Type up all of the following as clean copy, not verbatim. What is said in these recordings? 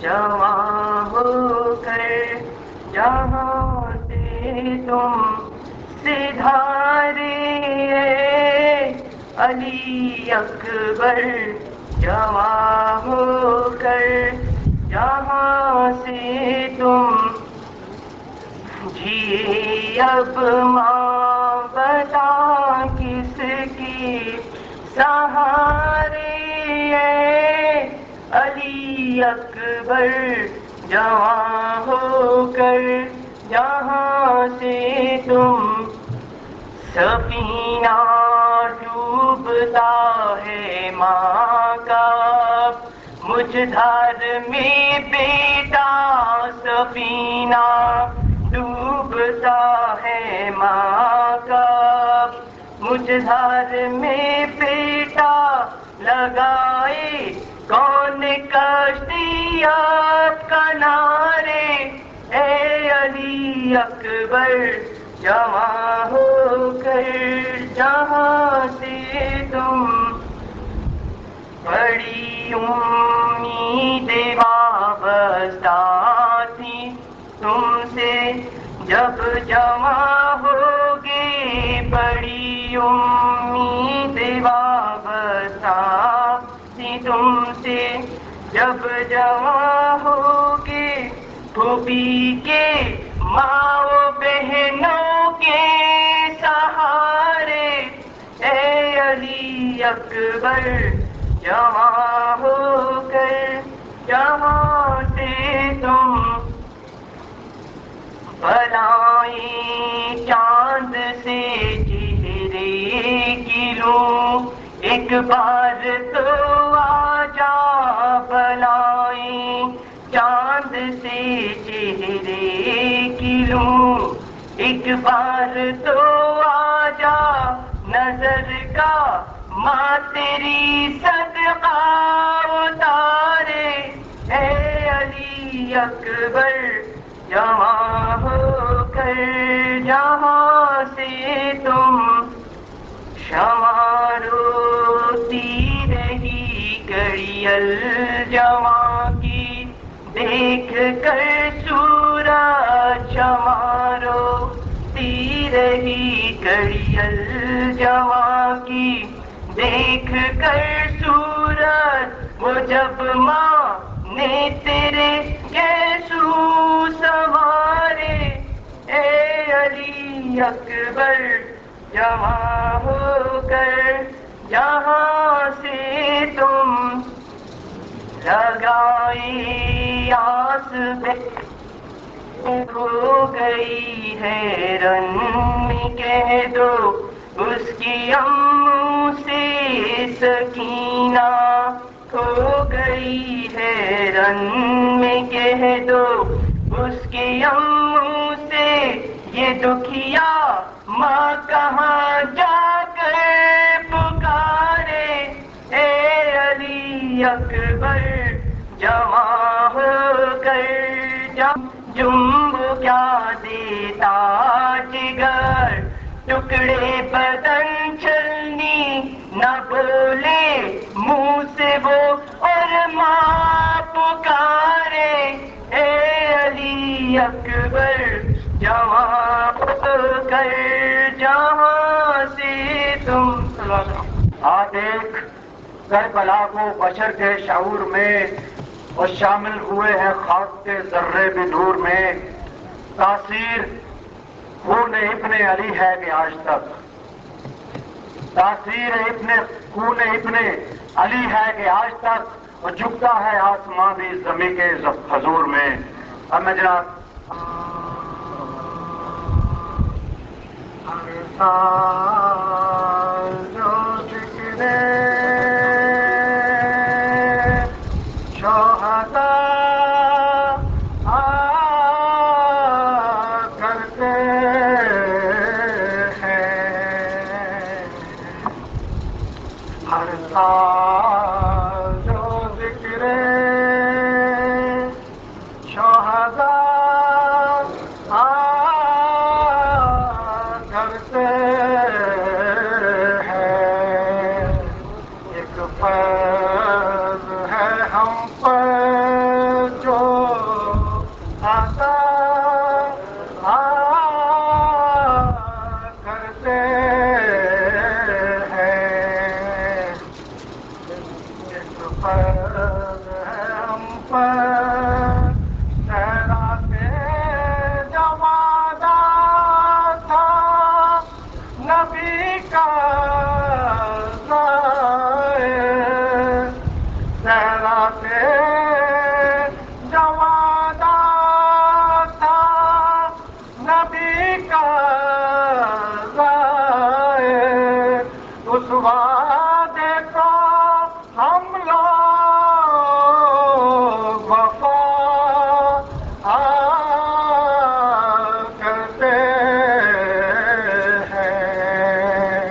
جواں ہو کر جہاں سے تم سدھارے علی اکبر، جواں ہو کر جہاں سے تم جیے اب ماں بتا کس کی سہارے علی اکبر، جواں ہو کر جہاں سے تم سفینہ ڈوبتا ہے ماں کا مجھ دھر میں بیٹا، سفینہ ڈوبتا ہے ماں کا مجھ دھر میں بیٹا، لگائے کون کشتی آپ کنارے اے علی اکبر، جواں ہو کر جہاں سے تم بڑی امید وابستہ تھی تم سے، جب جواں ہوگے بڑی امید وابستہ تھی تم سے، جب جواں ہوگے پھوپھی کے ماں بہنوں کے سہارے اے علی اکبر، جواں ہو کر جہاں سے تم بلائیں چاند سے چہرے کی لوں ایک بار تو آ جا، بلائیں چاند سے چہرے کی لوں ایک بار تو آ جا، نظر کا ماں تیری صدقہ اتارے اے علی اکبر، جواں ہو کر جہاں سے تم شمع روتی رہی گڑی الجواں کی دیکھ کر سورج، شمع روتی رہی گڑی الجواں کی دیکھ کر سورج، وہ جب ماں نے تیرے گیسو سنوارے اے علی اکبر، جواں ہو کر جہاں سے تم لگائی آس ہو گئی ہے رن میں کہہ دو اس کی امّوں سے سکینہ، ہو گئی ہے رن میں کہہ دو اس کی امّوں سے یہ دکھیا ماں کہاں جا کر پکارے اے علی اکبر، جواں ہو کر جنب کیا دیتا جگر، ٹکڑے بدن چلنی نہ بولے منہ سے وہ اور ماں پکارے اے علی اکبر، جواں ہو کر جہاں سے تم آج ایک کربلا کو بشر کے شعور میں اور شامل ہوئے ہیں خاک کے ذرے بھی نور میں، تاثیر خون ابن علی ہے کہ آج تک، تاثیر خون ابن علی ہے کہ آج تک، اور جھکتا ہے آسمان بھی زمین کے حضور میں۔ اب میں جناب جو ذکر شہداء کرتے ہیں، ہر سال جو ذکر شہداء کرتے ہیں، اس پر ہے ہم پر خیرات جوادہ تھا نبی کا خیرات جوادہ تھا نبی کا اس وعدے کو ہم لوگ وفا کرتے ہیں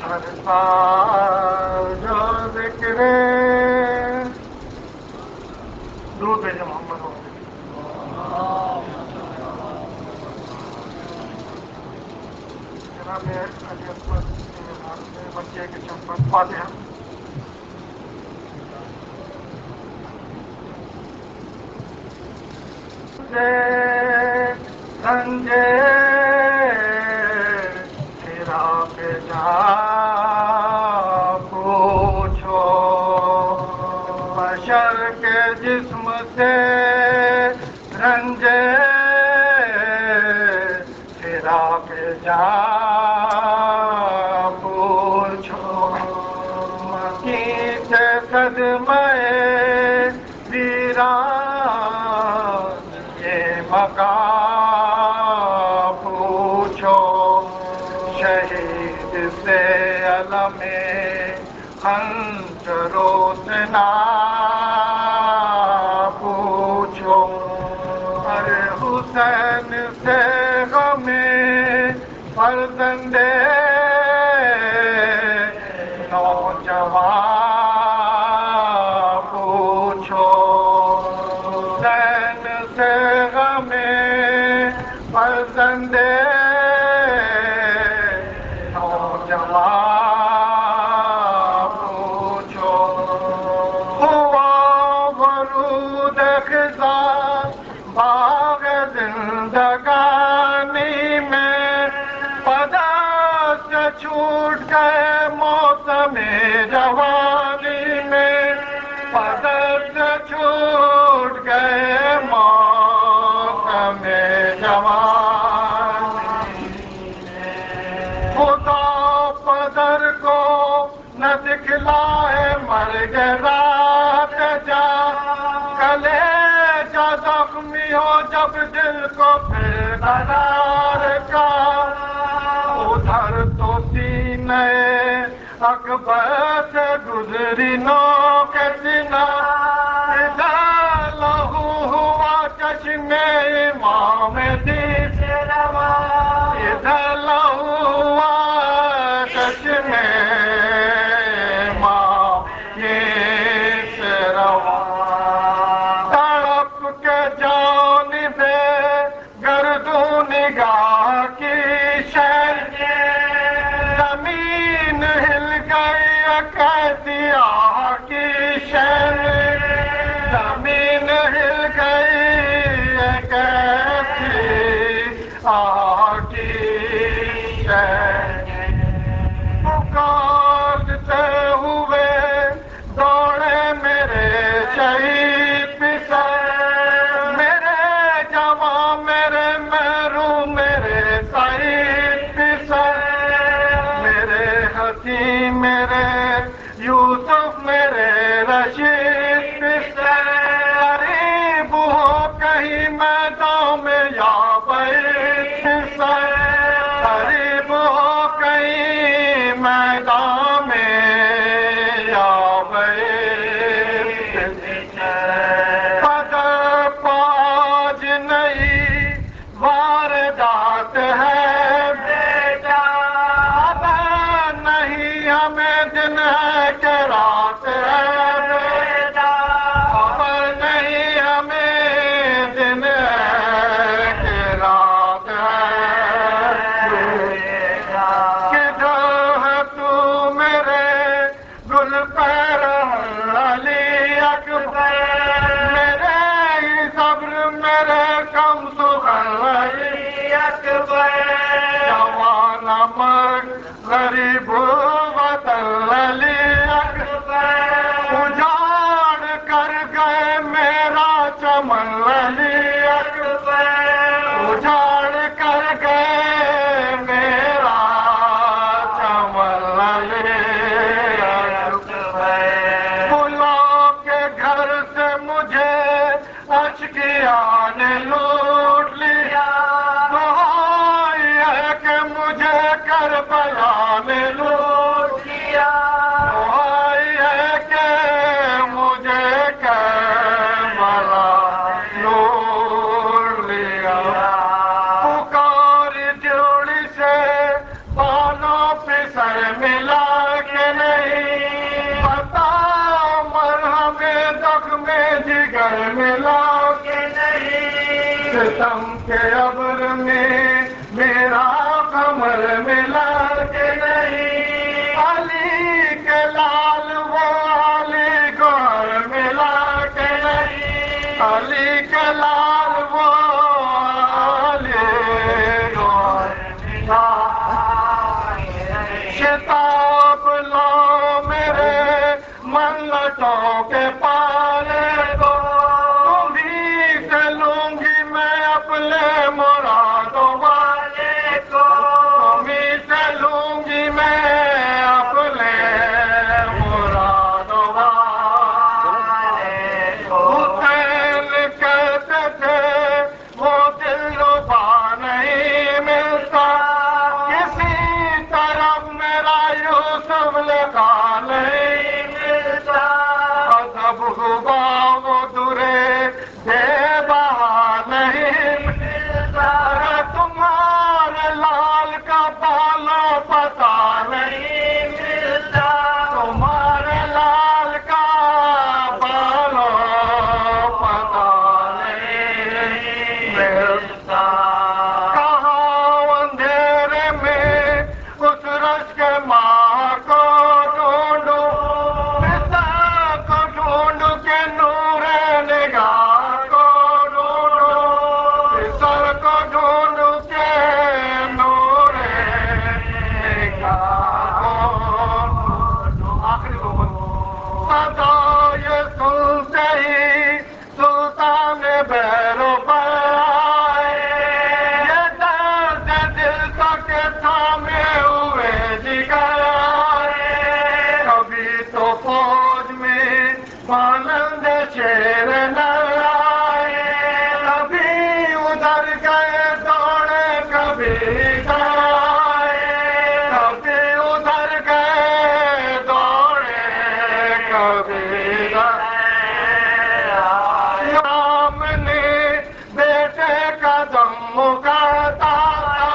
ہر سال جو ذکر درود بھیجے محمد ہو جناب علی اکبر بچے کے چمپن فاتحہ سنجے تیرا پہ جا پوچھو بشر کے جسم سے رنجے تیرا پہ جا پوچھو مکی سے قدمے ویران مقام پوچھو شہید سے علم خنجرو سے نہ پوچھو ارے حسین سے غم فرزند نوجوان پوچھو حسین سے غم فرزند نوجوان پوچھو ہوا ورود خزاں باغ زندگانی میں پدر سے چھوٹ گئے موسم جوانی میں پدر سے چھوٹ گئے موسم جوانی خدا پدر کو نہ دکھلائے مرگ رات جا گلے جا زخمی ہو جب دل کو پھر قرار کا ادھر تو سینے اکبر سے گزری نو کے سینہ ادھر لہو ہوا چشم امام دی سے روا ادھر لہو ہوا چشم امام دی سے روا تڑپ کے جانب گردوں نگاہ کی شہر زمین ہل گئی کیسی آہ کی شہر زمین ہل گئی کیسی آہ کی شہر پکارتے ہوئے دوڑے میرے شہید پسر میرے جوان میرے محروم میرے شہید پسر میرے حسین میرے یوسف میرے رشید آشکیاں نے لوٹ لیا، دعائی ہے کہ مجھے کربلا نے لوٹ لیا، دعائی ہے کہ مجھے کربلا لوٹ لیا، پکاری جوڑی سے بالوں پہ سر ملا کے نہیں، بتا مرہم دکھ میں جگر ملا کے نہیں، ستم کے ابر میں میرا کمر ملا کے نہیں، علی کے لال وہ علی گوہر ملا کے نہیں، علی کے لال وہ علی گوہر ملا، شتاب لو میرے منتوں کے پالے کو، تمہیں سے لوں گی میں اپنے مرادوں والے کو، تمہیں سے لوں گی میں اپنے مرادوں والے کو، حسین کہتے تھے وہ دلربا نہیں ملتا، کسی طرف میرا یوسف لکھا نہیں ملتا، ادب ہوا وہ درے بے بہا نہیں ملتا، تمہارے لال کا بالوں پتا نہیں ملتا، تمہارے لال کا بالوں پتا نہیں ملتا، کہاں اندھیرے میں اس رش کے ماں کو ڈھونڈوں، پتا کو ڈھونڈ کے نور نگاہ کو ڈھونڈوں، پسر کو ڈھونڈ کے نور نگاہ کو ڈھونڈوں، آخری کو صدا یہ سنتے ہی سلطان بیرو آئے، یہ درد دل تک تھامے ہوئے جگر آئے، کبھی تو فوج میں مانند شیر نر آئے، کبھی ادھر گئے دوڑے کبھی ادھر آئے، کبھی ادھر گئے دوڑے کبھی ادھر آئے، سامنے بیٹے کا دم مکاتا تھا،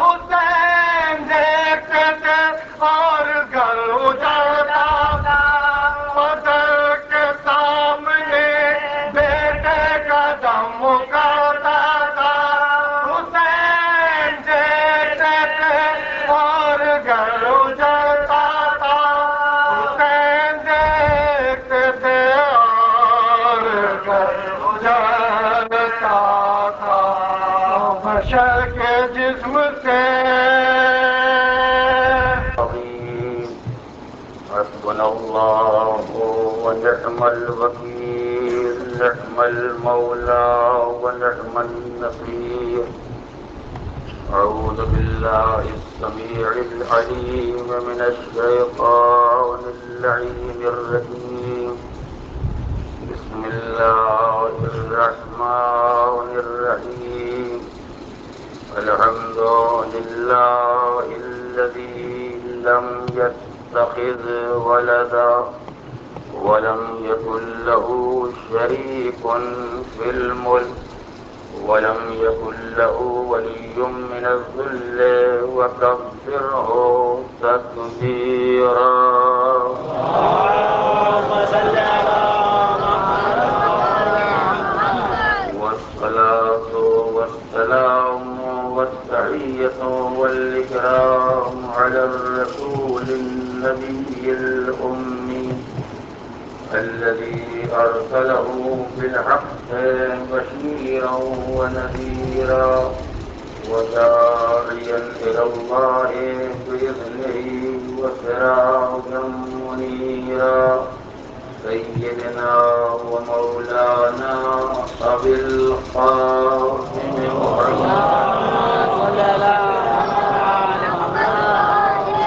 حسین دیکھتے تھے اور گھر اجڑتا تھا، بدر کے سامنے بیٹے کا دم مکاتا تھا، حسین دیکھتے تھے اور گھر اجڑتا تھا، حسین دیکھتے تھے اور گھر اجڑتا تھا، بشر کے جسم سے حسبنا الله ونعم الوكيل، نعم المولى ونعم النصير، أعوذ بالله السميع العليم من الشيطان اللعين الرجيم، بسم الله الرحمن الرحيم، الحمد لله الذي لم يتخذ ولدا ولم يكن له شريك في الملك ولم يكن له ولي من الذل وكبره تكبيرا. والصلاة والسلام والتحية والإكرام على الرسول النبي الأمي الذي أرسله بالحق بشيرا ونذيرا وداعيا إلى الله بإذنه وسراجا منيرا، سيدنا ومولانا أبي القاسم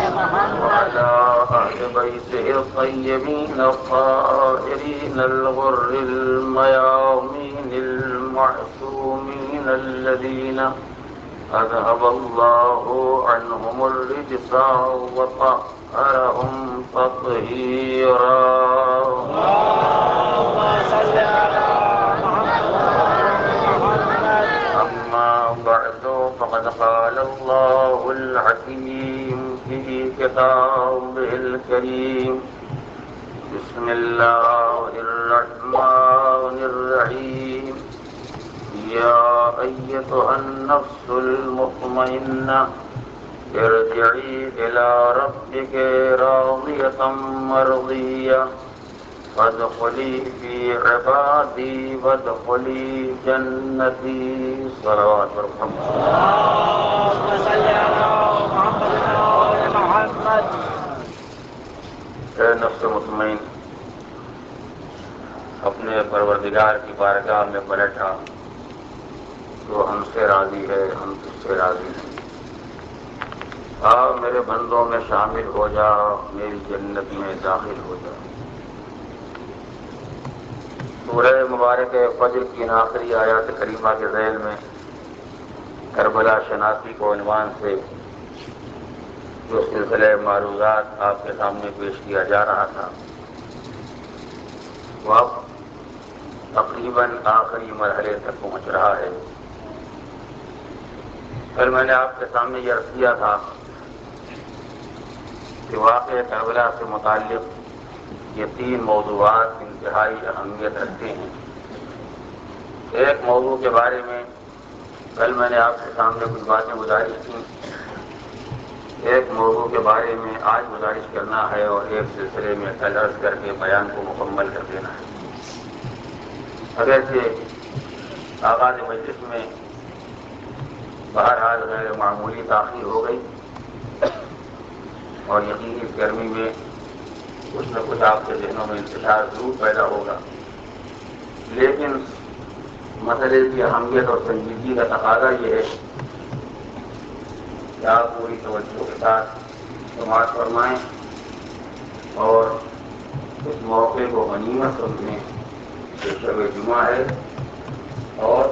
محمد وعلى أهل بيته الطيبين الطاهرين الغر الميامين المعصومين الذين أذهب الله عنهم الرجس وطهرهم تطهيرا. أما بعد فقد قال الله الحكيم في كتابه الكريم: بسم الله الرحمن الرحيم. يا أيتها النفس المطمئنة ارجعي إلى ربك راضية مرضية فادخلي في عبادي وادخلي جنتي. صلوات محمد. اللهم صل على محمد. اے نفس مطمئن، اپنے پروردگار کی بارگاہ میں پلٹا تو ہم سے راضی ہے، ہم تجھ سے راضی ہیں. آ میرے بندوں میں شامل ہو جا، میری جنت میں داخل ہو جا. سورہ مبارک فجر کی آخری آیات کریمہ کے ذیل میں کربلا شناسی کو عنوان سے جو سلسلہ معروضات آپ کے سامنے پیش کیا جا رہا تھا وہ اب تقریباً آخری مرحلے تک پہنچ رہا ہے. کل میں نے آپ کے سامنے یہ عرض کیا تھا کہ واقعہ کربلا سے متعلق یہ 3 موضوعات انتہائی اہمیت رکھتے ہیں. ایک موضوع کے بارے میں کل میں نے آپ کے سامنے کچھ باتیں گزارش کی، ایک موضوع کے بارے میں آج گزارش کرنا ہے اور ایک سلسلے میں کل عرض کر کے بیان کو مکمل کر دینا ہے. اگرچہ آغاز مجلس میں بہرحال غیر معمولی تاخیر ہو گئی اور یقینی اس گرمی میں کچھ نہ کچھ آپ کے ذہنوں میں انتشار ضرور پیدا ہوگا، لیکن مسئلے کی اہمیت اور سنجیدگی کا تقاضا یہ ہے کہ آپ پوری توجہ کے ساتھ سماعت فرمائیں اور اس موقع کو غنیمت سمجھیں کہ شب جمعہ ہے اور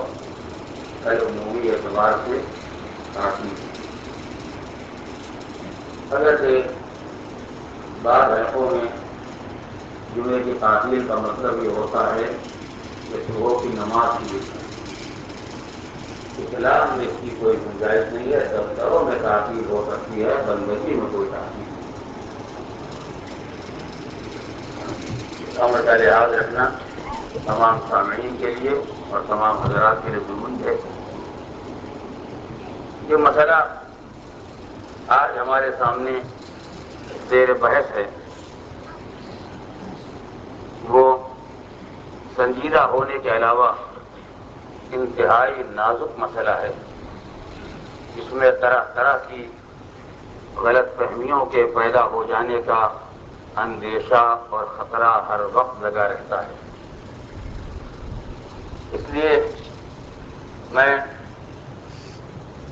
کل عمومی اعتبار سے کافی. اگرچہ بعض حلقوں میں جمعے کی تعطیل کا مطلب یہ ہوتا ہے کہ صبح کی نماز کی اسلام میں اس کی کوئی گنجائش نہیں ہے. دفتروں میں تعطیل ہو سکتی ہے، بندگی میں کوئی تعطیل نہیں. امر کا لحاظ رکھنا تمام سامعین کے لیے اور تمام حضرات کے لیے ضروری ہے. یہ مسئلہ آج ہمارے سامنے زیر بحث ہے وہ سنجیدہ ہونے کے علاوہ انتہائی نازک مسئلہ ہے. اس میں طرح طرح کی غلط فہمیوں کے پیدا ہو جانے کا اندیشہ اور خطرہ ہر وقت لگا رہتا ہے. اس لیے میں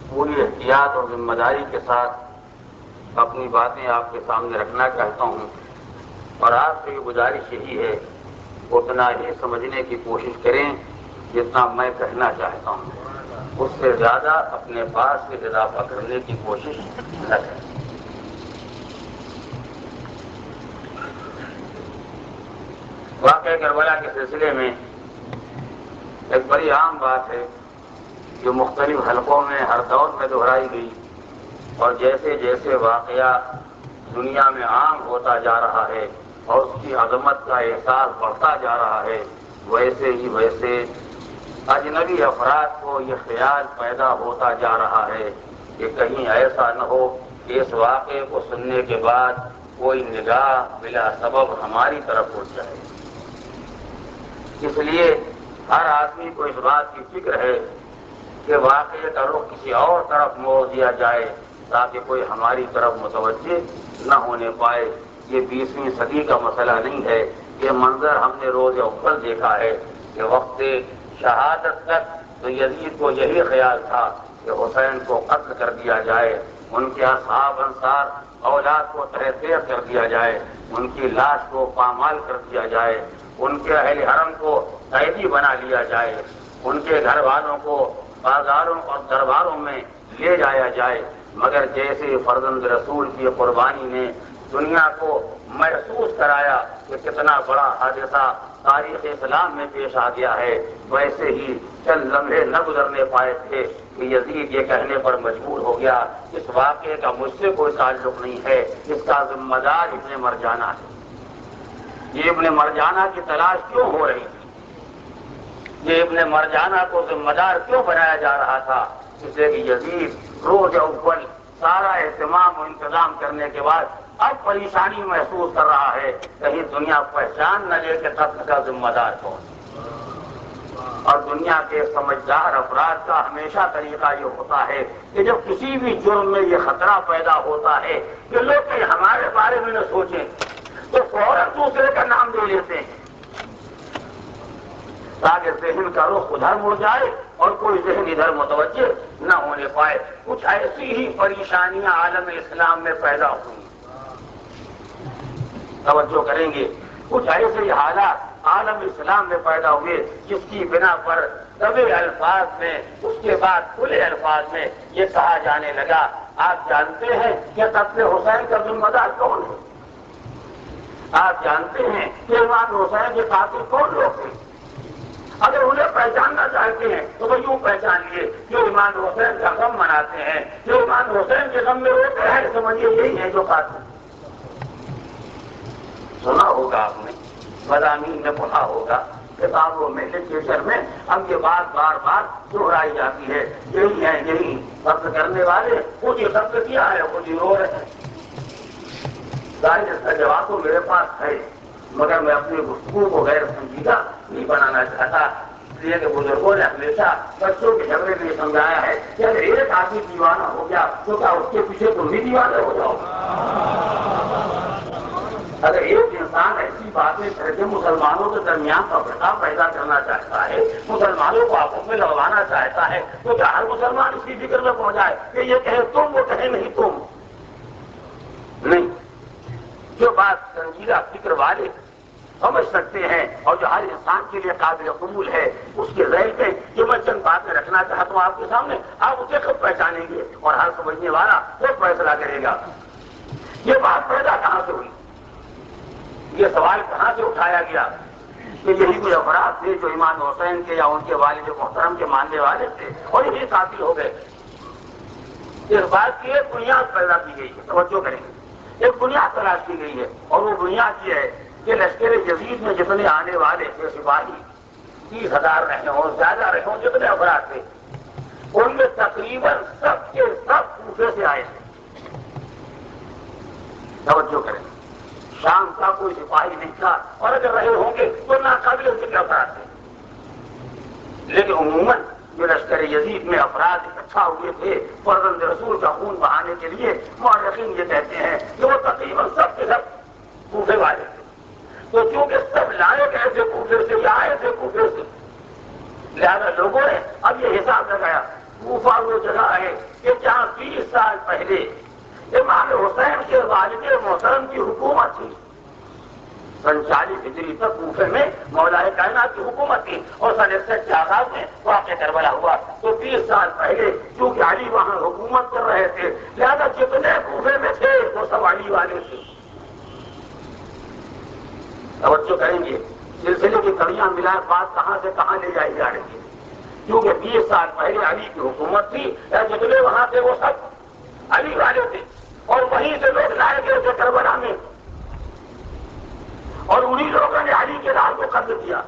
پوری احتیاط اور ذمہ داری کے ساتھ اپنی باتیں آپ کے سامنے رکھنا چاہتا ہوں اور آپ سے یہ گزارش یہی ہے اتنا ہی سمجھنے کی کوشش کریں جتنا میں کہنا چاہتا ہوں، اس سے زیادہ اپنے پاس سے اضافہ کرنے کی کوشش نہ کریں. واقعہ کربلا کے سلسلے میں ایک بڑی عام بات ہے جو مختلف حلقوں میں ہر دور میں دہرائی گئی اور جیسے جیسے واقعہ دنیا میں عام ہوتا جا رہا ہے اور اس کی عظمت کا احساس بڑھتا جا رہا ہے ویسے ہی ویسے اجنبی افراد کو یہ خیال پیدا ہوتا جا رہا ہے کہ کہیں ایسا نہ ہو کہ اس واقعے کو سننے کے بعد کوئی نگاہ بلا سبب ہماری طرف اٹھ جائے. اس لیے ہر آدمی کو اس بات کی فکر ہے کہ واقعے کا رخ کسی اور طرف موڑ دیا جائے تاکہ کوئی ہماری طرف متوجہ نہ ہونے پائے. یہ 20ویں صدی کا مسئلہ نہیں ہے. یہ منظر ہم نے روز اول دیکھا ہے کہ وقت شہادت تک تو یزید کو یہی خیال تھا کہ حسین کو قتل کر دیا جائے، ان کے اصحاب انصار اولاد کو تہہ تیغ کر دیا جائے، ان کی لاش کو پامال کر دیا جائے، ان کے اہل حرم کو قیدی بنا لیا جائے، ان کے گھر والوں کو بازاروں اور درباروں میں لے جایا جائے، مگر جیسے فرزند رسول کی قربانی نے دنیا کو محسوس کرایا کہ کتنا بڑا حادثہ تاریخ اسلام میں پیش آ گیا ہے، ویسے ہی چند لمحے نہ گزرنے پائے تھے کہ یزید یہ کہنے پر مجبور ہو گیا اس واقعے کا مجھ سے کوئی تعلق نہیں ہے، اس کا ذمہ دار ابن مرجانہ ہے۔ یہ ابن مرجانہ کی تلاش کیوں ہو رہی تھی؟ یہ ابن مرجانہ کو ذمہ دار کیوں بنایا جا رہا تھا؟ اس لیے کہ یزید روز اول سارا اہتمام و انتظام کرنے کے بعد اب پریشانی محسوس کر رہا ہے، کہیں دنیا پہچان نہ لے کہ قتل کا ذمہ دار کون۔ اور دنیا کے سمجھدار افراد کا ہمیشہ طریقہ یہ ہوتا ہے کہ جب کسی بھی جرم میں یہ خطرہ پیدا ہوتا ہے کہ لوگ کہیں ہمارے بارے میں نہ سوچیں تو فوراً دوسرے کا نام لے لیتے ہیں تاکہ ذہن کا رخ ادھر مڑ جائے اور کوئی ذہن ادھر متوجہ نہ ہونے پائے۔ کچھ ایسی ہی پریشانیاں عالم اسلام میں پیدا ہوئی، توجہ کریں گے، کچھ ایسے حالات عالم اسلام میں پیدا ہوئے جس کی بنا پر دبے الفاظ میں اس کے بعد کھلے الفاظ میں یہ کہا جانے لگا، آپ جانتے ہیں کہ قتل حسین کا ذمہ دار کون ہے؟ آپ جانتے ہیں کہ امام حسین کے قاتل کون لوگ تھے؟ اگر انہیں پہچاننا چاہتے ہیں تو وہ یوں پہچان لیے جو امام حسین کا غم مناتے ہیں، جو امام حسین کے غم میں روتے ہیں، سمجھیے یہی ہے جو قاتل۔ سنا ہوگا آپ نے، مضامین میں پڑھا ہوگا، کتابوں میں، لٹریچر میں اب یہ بات بار بار دہرائی جاتی ہے، یہی ہے، یہی قتل کرنے والے، خود ہی قتل کیا ہے، خود ہی رو رہے ہیں۔ ظاہر اس کا جواب تو میرے پاس ہے، مگر میں اپنی گفتگو کو غیر سنجیدہ نہیں بنانا چاہتا، اس لیے کہ بزرگوں نے ہمیشہ بچوں کے جھگڑے میں سمجھایا ہے کہ اگر ایک آدمی دیوانہ ہو گیا تو کیا اس کے پیچھے تم بھی دیوانے ہو جاؤ؟ اگر ایک انسان ایسی باتیں کر کے مسلمانوں کے درمیان تفرقہ پیدا کرنا چاہتا ہے، مسلمانوں کو آپس میں لڑوانا چاہتا ہے، تو کیا ہر مسلمان اسی فکر میں پہنچ جائے کہ یہ کہے تم، وہ کہے نہیں تم؟ نہیں، جو بات سنجیدہ فکر والے سمجھ سکتے ہیں اور جو ہر انسان کے لیے قابل قبول ہے، اس کے ذہن میں جو میں چند باتیں رکھنا چاہتا ہوں آپ کے سامنے، آپ اسے خود پہچانیں گے اور ہر سمجھنے والا خود فیصلہ کرے گا۔ یہ بات پیدا کہاں سے ہوئی؟ یہ سوال کہاں سے اٹھایا گیا کہ یہی کوئی افراد تھے جو امام حسین کے یا ان کے والد محترم کے ماننے والے تھے اور یہی قاتل ہو گئے؟ اس بات کی ایک بنیاد پیدا کی گئی ہے، توجہ کریں گے، ایک بنیاد تلاش کی گئی ہے، اور وہ بنیاد یہ ہے کہ لشکر یزید میں جتنے آنے والے تھے سپاہی، 30,000 رہے ہوں، زیادہ رہے ہوں، جتنے افراد تھے ان میں تقریباً سب کے سب کوفے سے آئے تھے۔ توجہ کریں، شام کا کوئی سپاہی نہیں تھا، اور اگر رہے ہوں گے تو ناقابل ذکر افراد تھے، لیکن عموماً جو لشکر یزید میں افراد اکٹھا ہوئے تھے فرزند رسول کا خون بہانے کے لیے، مورخین یہ کہتے ہیں کہ وہ تقریباً سب کے سب کوفے والے تھے۔ تو چونکہ سب لائے گئے تھے کوفے سے یا آئے تھے کوفے سے، لہذا لوگوں نے اب یہ حساب لگایا، کوفہ وہ جگہ ہے کہ جہاں 20 سال پہلے امام حسین کے والد محترم کی حکومت تھی۔ 40 ہجری تک کوفے میں مولا کائنات کی حکومت تھی، اور سن 61 کے آغاز میں واقع کربلا ہوا، تو 20 سال پہلے چونکہ علی وہاں حکومت کر رہے تھے، لہذا جتنے کوفے میں تھے وہ سب علی والے تھے۔ توجہ کریں گے، سلسلے کی کڑیاں ملائے بات کہاں سے کہاں لے جائی جا رہی ہے، کیونکہ 20 سال پہلے علی کی حکومت تھی، جتنے وہاں تھے وہ سب علی والے تھے، اور وہیں سے لوگ لائے گئے تھے کربلا میں، اور انہی لوگوں نے علی کے لال کو قتل کیا۔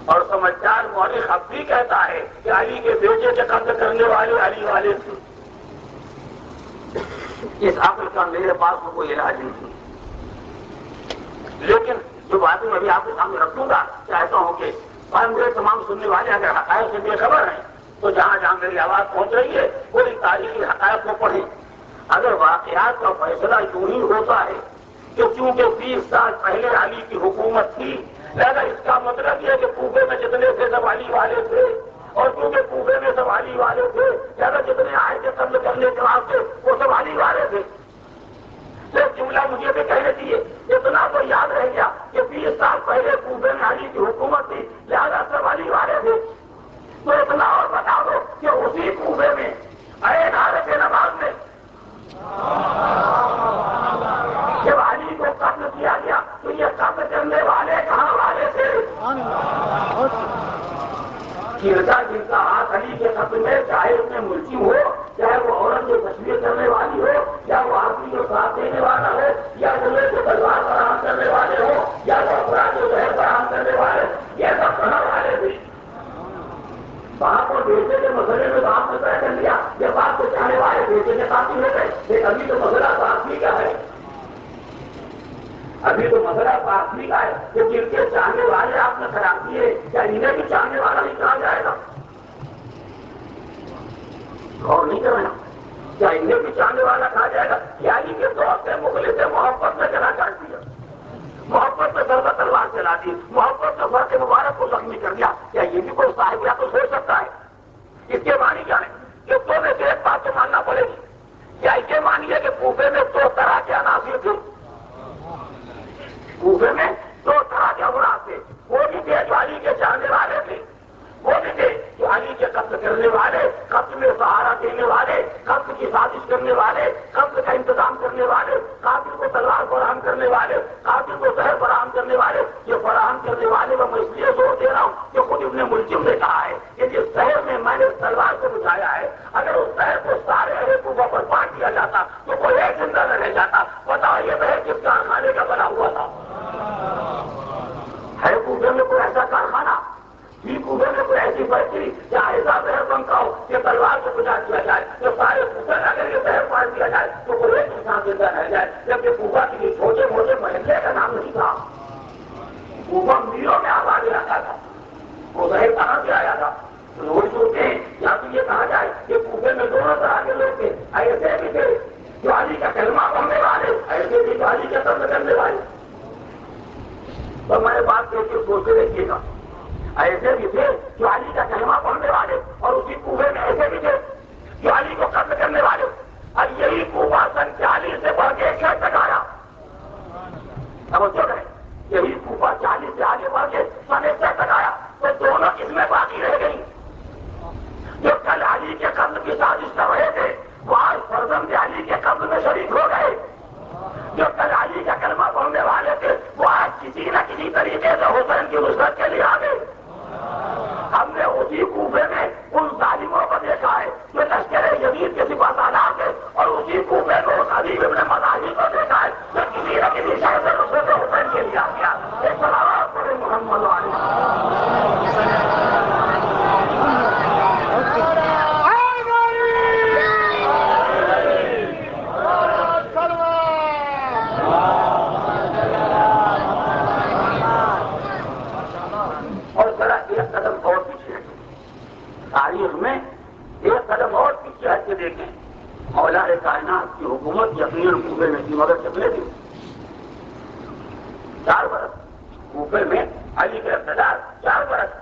اور سمجھدار مورخ اب بھی کہتا ہے کہ علی کے بیٹے کے قتل کرنے والے علی والے تھے۔ اس عقل کا میرے پاس تو کوئی علاج نہیں تھی، لیکن جو باتیں میں بھی آپ کے سامنے رکھوں گا، چاہتا ہوں کہ میرے تمام سننے والے اگر حقائق سے بے خبر ہیں تو جہاں جہاں میری آواز پہنچ رہی ہے پوری تاریخی حقائق کو پڑھیں۔ اگر واقعات کا فیصلہ یوں ہی ہوتا ہے کہ چونکہ 20 سال پہلے علی کی حکومت تھی، لہذا اس کا مطلب یہ ہے کہ کوفے میں جتنے تھے سب علی والے تھے، اور کیونکہ کوفے میں سب علی والے تھے لہذا جتنے آئے تھے قتل کرنے کے واسطے وہ سب علی والے تھے۔ جملہ مجھے بھی کہنے دیے، اتنا تو یاد رہ گیا کہ 20 سال پہلے کوفے میں علی کی حکومت تھی، لہذا سب علی والے تھے۔ تو اتنا اور بتا دو کہ اسی کوفے میں اے نعرہ نواز میں جب علی کو قتل کیا گیا تو یہ قتل کرنے والے کہاں والے تھے؟ گرتا گرتا ہاتھ علی کے قتل میں، چاہے اس میں ملزم ہو، چاہے وہ عورت جو تصویر کرنے والی ہو، یا وہ آدمی جو ساتھ دینے والا ہو، یا وہ جو تلوار فراہم کرنے والے ہو، یا وہ افراد جو زہر فراہم کرنے والے، یہ سب کہاں والے تھے؟ وہاں کو بیٹے کے مسئلے میں تو آپ نے طے کر لیا، یہ بات کو چاہنے والے بیٹے کے ساتھ ہی ہو گئے، لیکن ابھی تو مسئلہ آخری کا ہے، ابھی تو مسئلہ آخری کا ہے کہ جن کے چاہنے والے آپ نے خراب کیے، کیا انہیں بھی چاہنے والا نہیں کہا جائے گا؟ اور نہیں کرنا، کیا انہیں بھی چاہنے والا کہا جائے گا؟ یعنی کہ دوست سے مخلص محبت میں چلا کاٹ دیا، محبت میں سر تلوار چلا دی، محبت میں فرق مبارک کو زخمی کر دیا، کیا یہ بھی کوئی صاحب یا تو سوچ سکتا ہے؟ اس کے معنی کیا ہے کہ تو میں ایک بات تو ماننا پڑے گی، کیا یہ مانیے کہ کوفے میں 2 طرح کے عناصر تھے؟ کوفے میں 2 طرح کے افراد تھے، وہ بھی تھے جو علی کے چاہنے والے تھے، وہ بھی تھے جو علی کے قتل کرنے والے، قتل میں سہارا دینے والے، قتل کی سازش کرنے والے، قتل کا انتظام کرنے والے، قاتل کو تلوار فراہم کرنے والے، قاتل کو زہر فراہم کرنے والے۔ یہ فراہم کرنے والے میں اس لیے زور دے رہا ہوں کہ خود ابن ملجم نے کہا ہے کہ جس زہر میں میں نے تلوار کو بچھایا ہے، اگر اس زہر کو سارے اہل کوفہ پر بانٹ دیا جاتا تو کوئی ایک زندہ نہ رہ جاتا۔ بتاؤ یہ زہر کس کارخانے کا بنا ہوا تھا؟ ہے کوفے میں کوئی ایسا کارخانہ؟ کوفے میں کوئی ایسی فیکٹری یا ایسا زہر بنتا ہو کہ تلوار کو بجا دیا جائے، تو سارے کوفے میں اگر یہ زہر پاٹ دیا جائے تو کوئی ایک انسان زندہ رہ جائے؟ جبکہ کوفہ کے چھوٹے موٹے محلے کا نام نہیں تھا، کوفہ میلوں میں آباد علاقہ تھا، وہ زہر کہاں سے آیا تھا؟ لوگ سوچتے ہیں یا تو یہ کہا جائے کہ کوفے میں 2 طرح کے لوگ تھے، ایسے بھی تھے جو علی کا کلمہ پڑھنے والے، ایسے بھی جو علی کا قتل کرنے والے۔ تو میں بات کہہ کے سوچتے دیکھیے گا، ایسے بھی تھے جو علی کا کلمہ پڑھنے والے، اور اسی کوفے میں ایسے بھی تھے جو علی کو قتل کرنے والے۔ اور یہی کوفہ سن 40 سے بڑھ کے 61 تک آیا۔ توجہ کریں، یہی کوفہ 40 سے آگے بڑھ کے سن 61 تک آیا، تو دونوں اس میں باقی رہ گئی۔ جو کل علی کے قتل کی سازش کر رہے تھے وہ آج فرزند علی کے قتل میں شریک ہو گئے، جو کل علی کا کلمہ پڑھنے والے تھے وہ آج کسی نہ کسی طریقے سے حسین کی نصرت کے لیے آ گئے۔ ہم نے اسی کوفے میں ان ظالموں کو دیکھا ہے جو لشکر یزید کے سپاہ سالار تھے، اور اسی کوفے میں اس حبیب ابن مظاہر کو دیکھا ہے جو کسی نہ کسی شہر سے نصرت حسین کے لیے آ گیا۔ ایک صلوات پڑھیں محمد علیہ۔ تاریخ میں ایک قدم اور پیچھے ہٹ کے دیکھیں، مولا کائنات کی حکومت یقیناً کوفے میں تھی، مگر کتنے تھی؟ 4 برس کوفے میں علی کے اقتدار 4 برس۔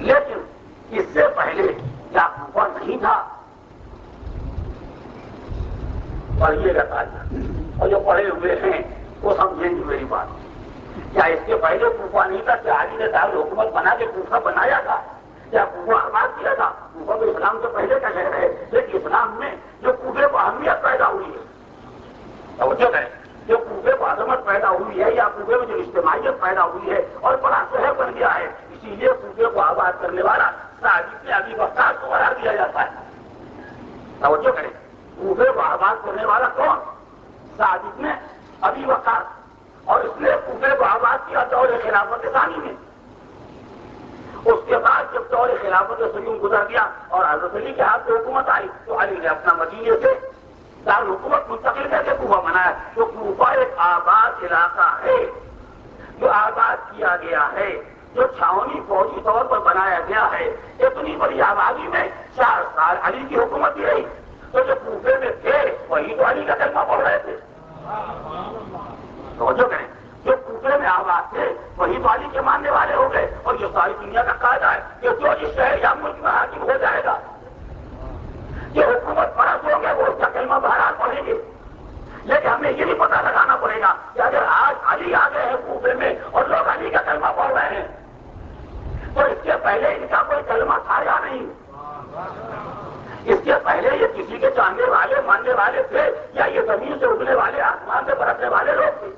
لیکن اس سے پہلے کیا کوفہ نہیں تھا؟ پڑھیے گا تاریخ، اور جو پڑھے ہوئے ہیں وہ سمجھیں گے میری بات۔ کیا اس کے پہلے کوفہ نہیں تھا؟ کیا علی نے دارالحکومت بنا کے کوفہ بنایا تھا؟ کیا کوفہ آباد کیا تھا؟ کوفہ تو اسلام سے پہلے کا شہر ہے، لیکن اسلام میں جو کوفے کو اہمیت پیدا ہوئی ہے، توجہ کریں، جو کوفے کو عظمت پیدا ہوئی ہے یا کوفے میں جو اجتماعیت پیدا ہوئی ہے اور بڑا شہر بن گیا ہے، اسی لیے کوفے کو آباد کرنے والا سعد بن ابی وقاص کو قرار دیا جاتا ہے۔ توجہ کریں، کوفے کو آباد کرنے والا کون؟ سعد بن ابی وقاص، اور اس نے کوفے کو آباد کیا دور خلافت ثانی میں۔ اس کے بعد جب دور خلافت سیوم گزر گیا اور حضرت علی کے ہاتھ میں حکومت آئی تو علی نے اپنا مدینے سے دارالحکومت منتقل کر کے کوفہ بنایا۔ تو کوفہ ایک آباد علاقہ ہے جو آباد کیا گیا ہے، جو چھاونی فوجی طور پر بنایا گیا ہے۔ اتنی بڑی آبادی میں 4 سال علی کی حکومت بھی رہی، تو جو کوفے میں تھے وہی تو علی کا کلمہ پڑھ رہے تھے۔ توجہ کریں، جو کوفے میں آباد تھے وہی تو علی کے ماننے والے ہو گئے، اور یہ ساری دنیا کا قاعدہ ہے کہ جو اس شہر یا ملک میں حاکم ہو جائے گا، جو حکومت فرض ہوں گے وہ اس کا کلمہ بہرحال پڑھیں گے۔ زمین سے اگنے والے آسمان سے برسنے والے لوگ تھے.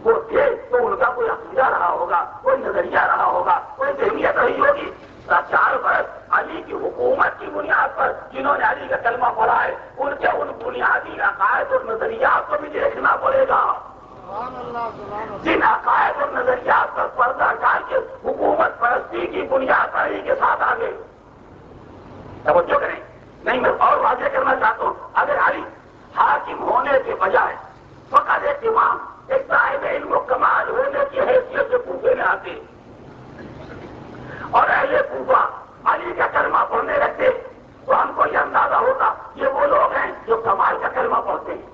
وہ تھے تو ان کا کوئی عقیدہ رہا ہوگا, کوئی نظریہ رہا ہوگا, کوئی ذہنیت رہی ہوگی. 4 برس علی کی حکومت کی بنیاد پر جنہوں نے علی کا کلمہ پڑھا ہے ان کے ان بنیادی عقائد اور نظریات کو بھی دیکھنا پڑے گا. جن عقائد اور نظریات پر پردہ ڈال کے حکومت پرستی کی بنیاد پر علی کے ساتھ آگے توجہ کریں. نہیں, میں اور واضح کرنا چاہتا ہوں, اگر علی حاکم ہونے کے بجائے فقط ایک امام, ایک صاحب علم و کمال ہونے کی حیثیت سے کوفے میں آتے اور اہل کوفہ علی کا کلمہ پڑھنے لگتے تو ہم کو یہ اندازہ ہوتا یہ وہ لوگ ہیں جو کمال کا کلمہ پڑھتے ہیں,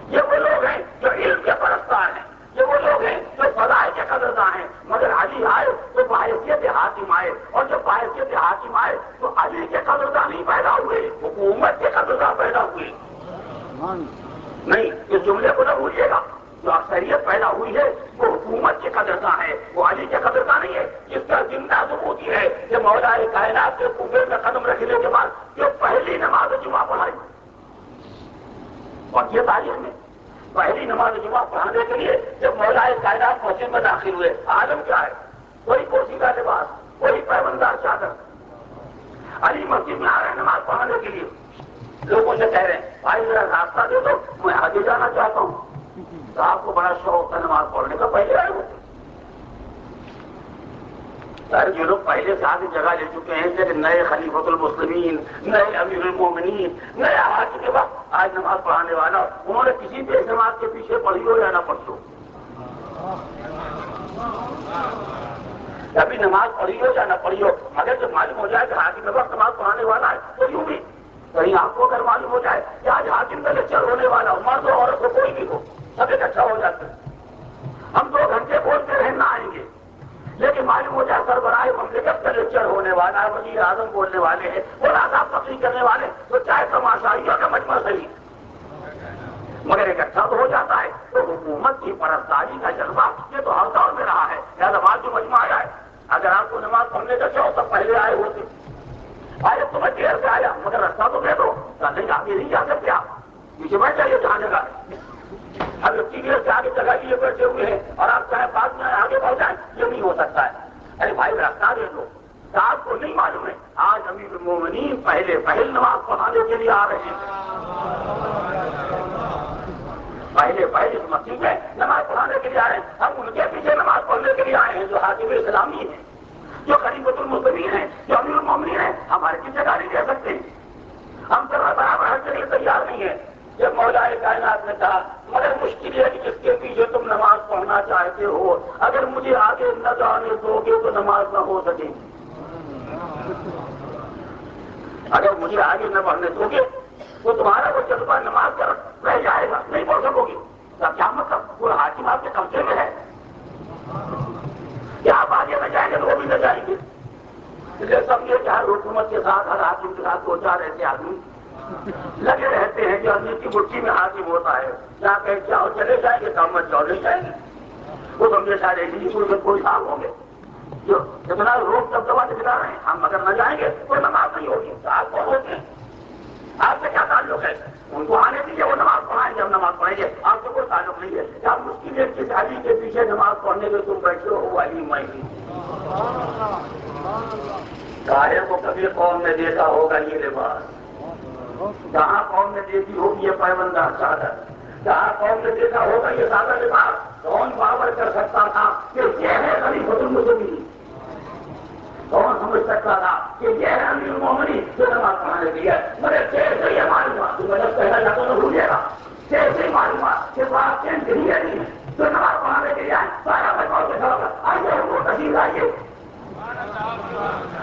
یہ وہ لوگ ہیں جو علم کے پرستار ہیں, یہ وہ لوگ ہیں جو فضائل کے قدرداں ہیں. مگر علی آئے تو باحثیت حاکم آئے, اور جب باحثیت حاکم آئے تو علی کے قدرداں نہیں پیدا ہوئے, حکومت کے قدرداں پیدا ہوئے. نہیں, اس جملے کو نہ بھولیے گا. جو اکثریت پیدا ہوئی ہے وہ حکومت کے قدرداں ہے, وہ علی کے قدرداں نہیں ہے. جس کا زندہ ثبوت یہ ہے کہ مولا کائنات کے کوفے میں قدم رکھنے کے بعد جو پہلی نماز جمعہ پڑھائی, اور یہ تاریخ میں پہلی نماز جمعہ پڑھانے کے لیے جب مولا کائنات مسجد میں داخل ہوئے, عالم کیا ہے, کوئی پوشیدہ لباس, کوئی پیوندار چادر. علی مسجد میں آ رہے ہیں نماز پڑھانے کے لیے, لوگوں سے کہہ رہے ہیں بھائی ذرا راستہ دے دو, میں آگے جانا چاہتا ہوں. تو آپ کو بڑا شوق تھا نماز پڑھنے کا, پہلے آئے ہوتے. سارے جو لوگ پہلے سے آگے جگہ لے چکے ہیں جیسے نئے خلیفۃ المسلمین, نئے امیر المومنین, نئے حاکم کے وقت آج نماز پڑھانے والا, انہوں نے کسی بھی جماعت کے پیچھے پڑھی ہو یا نہ پڑھی ہو, کبھی نماز پڑھی ہو یا نہ پڑھی ہو, اگر جب معلوم ہو جائے کہ حاکم کے وقت نماز پڑھانے والا ہے تو یوں بھی کہیں آپ کو اگر معلوم ہو جائے کہ آج حاکم کا لیکچر ہونے والا ہو, مرد ہو عورت ہو کوئی بھی ہو, سب اکٹھا ہو جاتے ہیں. ہم 2 گھنٹے بولتے رہنا آئیں گے, لیکن معلوم ہو جائے سربراہ مملکت کا لیکچر ہونے والا ہے, وزیر اعظم بولنے والے ہیں, اور آزاد تقریر کرنے والے, تو چاہے تماشائیوں کا مجمع صحیح مگر اکٹھا تو ہو جاتا ہے. تو حکومت کی پرستاری کا جذبہ یہ تو ہر دور میں رہا ہے. لہٰذا بعد جو مجمع آیا ہے, اگر آپ کو نماز پڑھنے کا شوق تب پہلے آئے ہوتے, آئے تو میں دیر سے آیا مگر راستہ تو دے دو, نہیں آگے نہیں جا سکتے, آپ پیچھے بیٹھ جائیے جہاں جگہ. اب اتنی دیر سے آگے جگہ لیے بیٹھے ہوئے ہیں اور آپ چاہے بعد میں آگے بڑھ جائیں, یہ نہیں ہو سکتا ہے. ارے بھائی راستہ دے دو. آپ کو نہیں معلوم ہے آج امیر المومنین پہل نماز پڑھانے کے لیے آ رہے ہیں, پہلے مسجد میں نماز پڑھانے کے لیے آ رہے ہیں. ہم ان کے پیچھے نماز پڑھنے کے لیے آئے ہیں جو حاکم اسلامی ہیں, جو خلیفۃ المسلمین ہیں, جو امیر المومنین ہیں. ہمارے پیچھے گاڑی دے سکتے ہیں, ہم سب برابر ہر کے لیے تیار نہیں ہیں. جب مولا کائنات نے کہا مگر مشکل ہے کہ جس کے پیچھے تم نماز پڑھنا چاہتے ہو, اگر مجھے آگے نہ جانے دو گے تو نماز نہ ہو سکے, اگر مجھے آگے نہ بڑھنے دو گے تو تمہارا وہ جذبہ نماز کا رہ جائے گا, نہیں پڑھ سکو گی. کیا مطلب وہ حاکم آپ کے قبضے میں ہے, کیا آپ آگے نہ جائیں گے تو وہ بھی نہ جائیں گے. اس لیے سمجھے کہ ہر حکومت کے ساتھ, ہر حاکم کے ساتھ 2-4 ایسے آدمی لگے رہتے ہیں جو آدمی کی مٹھی میں حاکم ہوتا ہے. جہاں کہ جاؤ چلے جائیں گے, کام مت جاؤ نہیں جائیں گے. وہ سمجھے سارے کوئی صاحب ہوں گے جو اتنا روک دبدبا دکھا رہے ہیں, ہم اگر نہ جائیں گے تو نماز نہیں ہوگی. آپ کون ہوتے ہیں, آپ سے کیا تعلق ہے, ان کو آنے دیجیے, وہ نماز پڑھائیں گے, ہم نماز پڑھیں گے. آپ سے کوئی تعلق نہیں ہے. کیا مشکل کی شادی کے پیچھے نماز پڑھنے کے تم بیٹھے ہو علی مائی سارے کو کبھی قوم نے دیکھا ہوگا یہ لباس, جہاں قوم نے دیکھی ہوگی یہ پیوندار چادر, جہاں قوم نے دیکھا ہوگا یہ سادہ لباس, کون باور کر سکتا تھا کہ یہ ہے خلیفۃ المسلمین, کون سمجھ سکتا تھا کہ یہ ہے امیر المومنین جو نماز پڑھانے کے لیے. مگر جیسے یہ معلومات مطلب کہنا چاہتا ہوں بھولیے گا, جیسے معلومات کہ بات نہیں ہے جو نماز پڑھانے کے لیے آئے سارا بچاؤ کے ساتھ آئیے ان کو تشریف لائیے.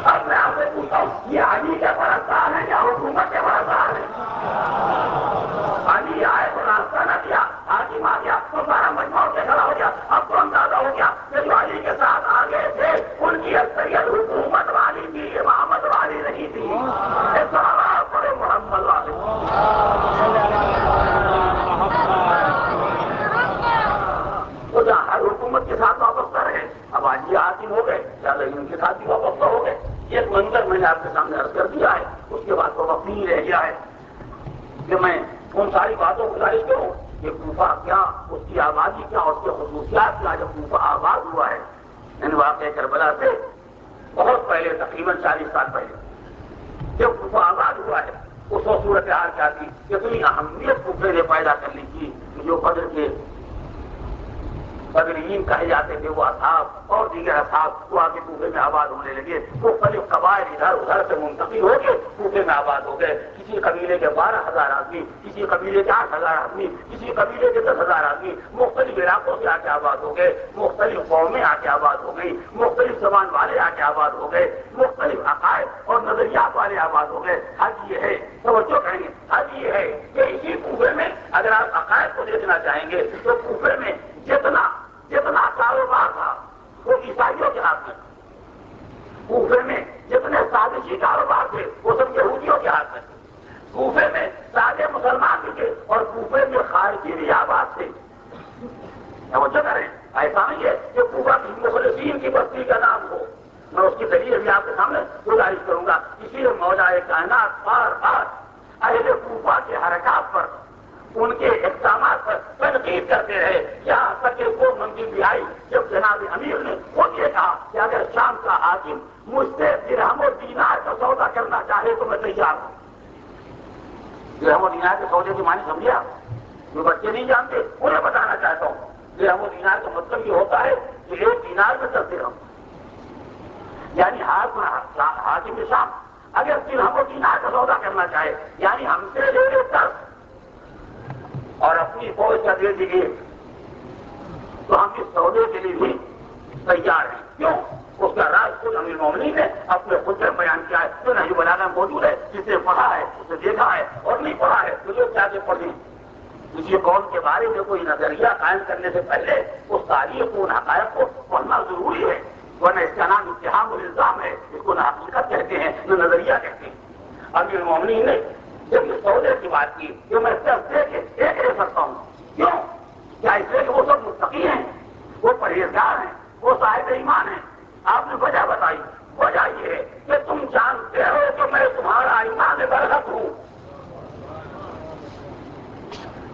اب میں آپ سے پوچھتا ہوں یہ علی کے پرستار ہے یا حکومت کے پرستار ہے؟ علی آئے تو راستہ نہ دیا, حاکم آ گیا تو سارا مجمع سے کھڑا ہو گیا. اب تو اندازہ ہو گیا کہ جو علی کے ساتھ آگے تھے ان کی اکثریت حکومت والی تھی, امامت والی نہیں تھی. بڑے محمد والے تو جہاں ہر حکومت کے ساتھ وابستہ رہے, اب آج یہ حاکم ہو گئے, چلو ان کے ساتھ بھی وابستہ ہو گئے. یہ منظر میں نے آپ کے سامنے عرض کر دیا ہے. اس کے بعد تو وقت نہیں رہ گیا ہے کہ میں ان ساری باتوں کو گزارش کروں کہ کوفہ کیا، اس کی آبادی کیا، اس کے خصوصیات کیا. جب کوفہ آباد ہوا ہے ان واقع کربلا سے بہت پہلے، تقریباً 40 سال پہلے جب کوفہ آباد ہوا ہے، اس وقت صورتحال کیا تھی؟ اتنی اہمیت کوفے نے پیدا کر لی تھی کہ جو بدر کے بدرین کہے جاتے تھے وہ اصحاب اور دیگر اصحاب وہ آگے کوفے میں آباد ہونے لگے. مختلف قبائل ادھر ادھر سے منتقل ہو کے کوفے میں آباد ہو گئے. کسی قبیلے کے 12,000 آدمی، کسی قبیلے کے 8,000 آدمی، کسی قبیلے کے 10,000 آدمی مختلف علاقوں سے آ کے آباد ہو گئے. مختلف قومیں آ کے آباد ہو گئی، مختلف زبان والے آ کے آباد ہو گئے، مختلف عقائد اور نظریات والے آباد ہو گئے. حج یہ ہے، توجہ کریں گے، حج یہ ہے کہ اسی کوفے میں اگر آپ عقائد کو دیکھنا چاہیں گے تو کوفے میں جتنا کاروبار تھا وہ عیسائیوں کے ہاتھ میں، کوفے میں جتنے سازشی کاروبار تھے وہ سب یہودیوں کے ہاتھ میں. کوفے میں سارے مسلمان بھی تھے اور کوفے میں خارجی بھی آباد تھے. توجہ کریں، ایسا نہیں ہے کہ کوفہ کی مخلصین کی بستی کا نام ہو. میں اس کی دلیل بھی آپ کے سامنے گزارش کروں گا. اسی لیے مولا کائنات بار بار اہل کوفہ کے حرکات پر، ان کے اقدامات پر تنقید کرتے رہے. یہاں تک کہ وہ منزل بھی آئی جب جناب امیر نے خود یہ کہا کہ اگر شام کا حاکم مجھ سے درہم و دینار کا سودا کرنا چاہے تو میں تیار ہوں. درہم و دینار کے سودے کی معنی سمجھا؟ جو بچے نہیں جانتے انہیں بتانا چاہتا ہوں. درہم و دینار کا مطلب یہ ہوتا ہے کہ 1 دینار میں 10 درہم، یعنی حاکم شام اگر درہم و دینار کا سودا کرنا چاہے یعنی ہم سے لے لے 10 اور اپنی فوج کا دے دیجیے تو ہم اس سودے کے لیے بھی تیار ہیں. کیوں؟ اس کا راز خود امیر المومنین نے اپنے خود میں بیان کیا ہے. جو نہج البلاغہ میں موجود ہے، جس نے پڑھا ہے اسے دیکھا ہے اور نہیں پڑھا ہے تو لوگ کیا کے پڑھیں. کسی قوم کے بارے میں کوئی نظریہ قائم کرنے سے پہلے اس تاریخ کو، ان حقائق کو پڑھنا ضروری ہے، ورنہ اس کا نام اتہام اور الزام ہے. اس کو نہ حقیقت کہتے ہیں نہ نظریہ کہتے ہیں. امیر المومنین نے جب اس سودے کی بات کی کہ میں صرف دے کے ایک لے سکتا ہوں. کیوں؟ کیا اس لیے کہ وہ سب متقی ہیں، وہ پرہیزگار ہیں، وہ صاحب ایمان ہیں؟ آپ نے وجہ بتائی. وجہ یہ ہے کہ تم جانتے ہو کہ میں تمہارا ایمان برحق ہوں.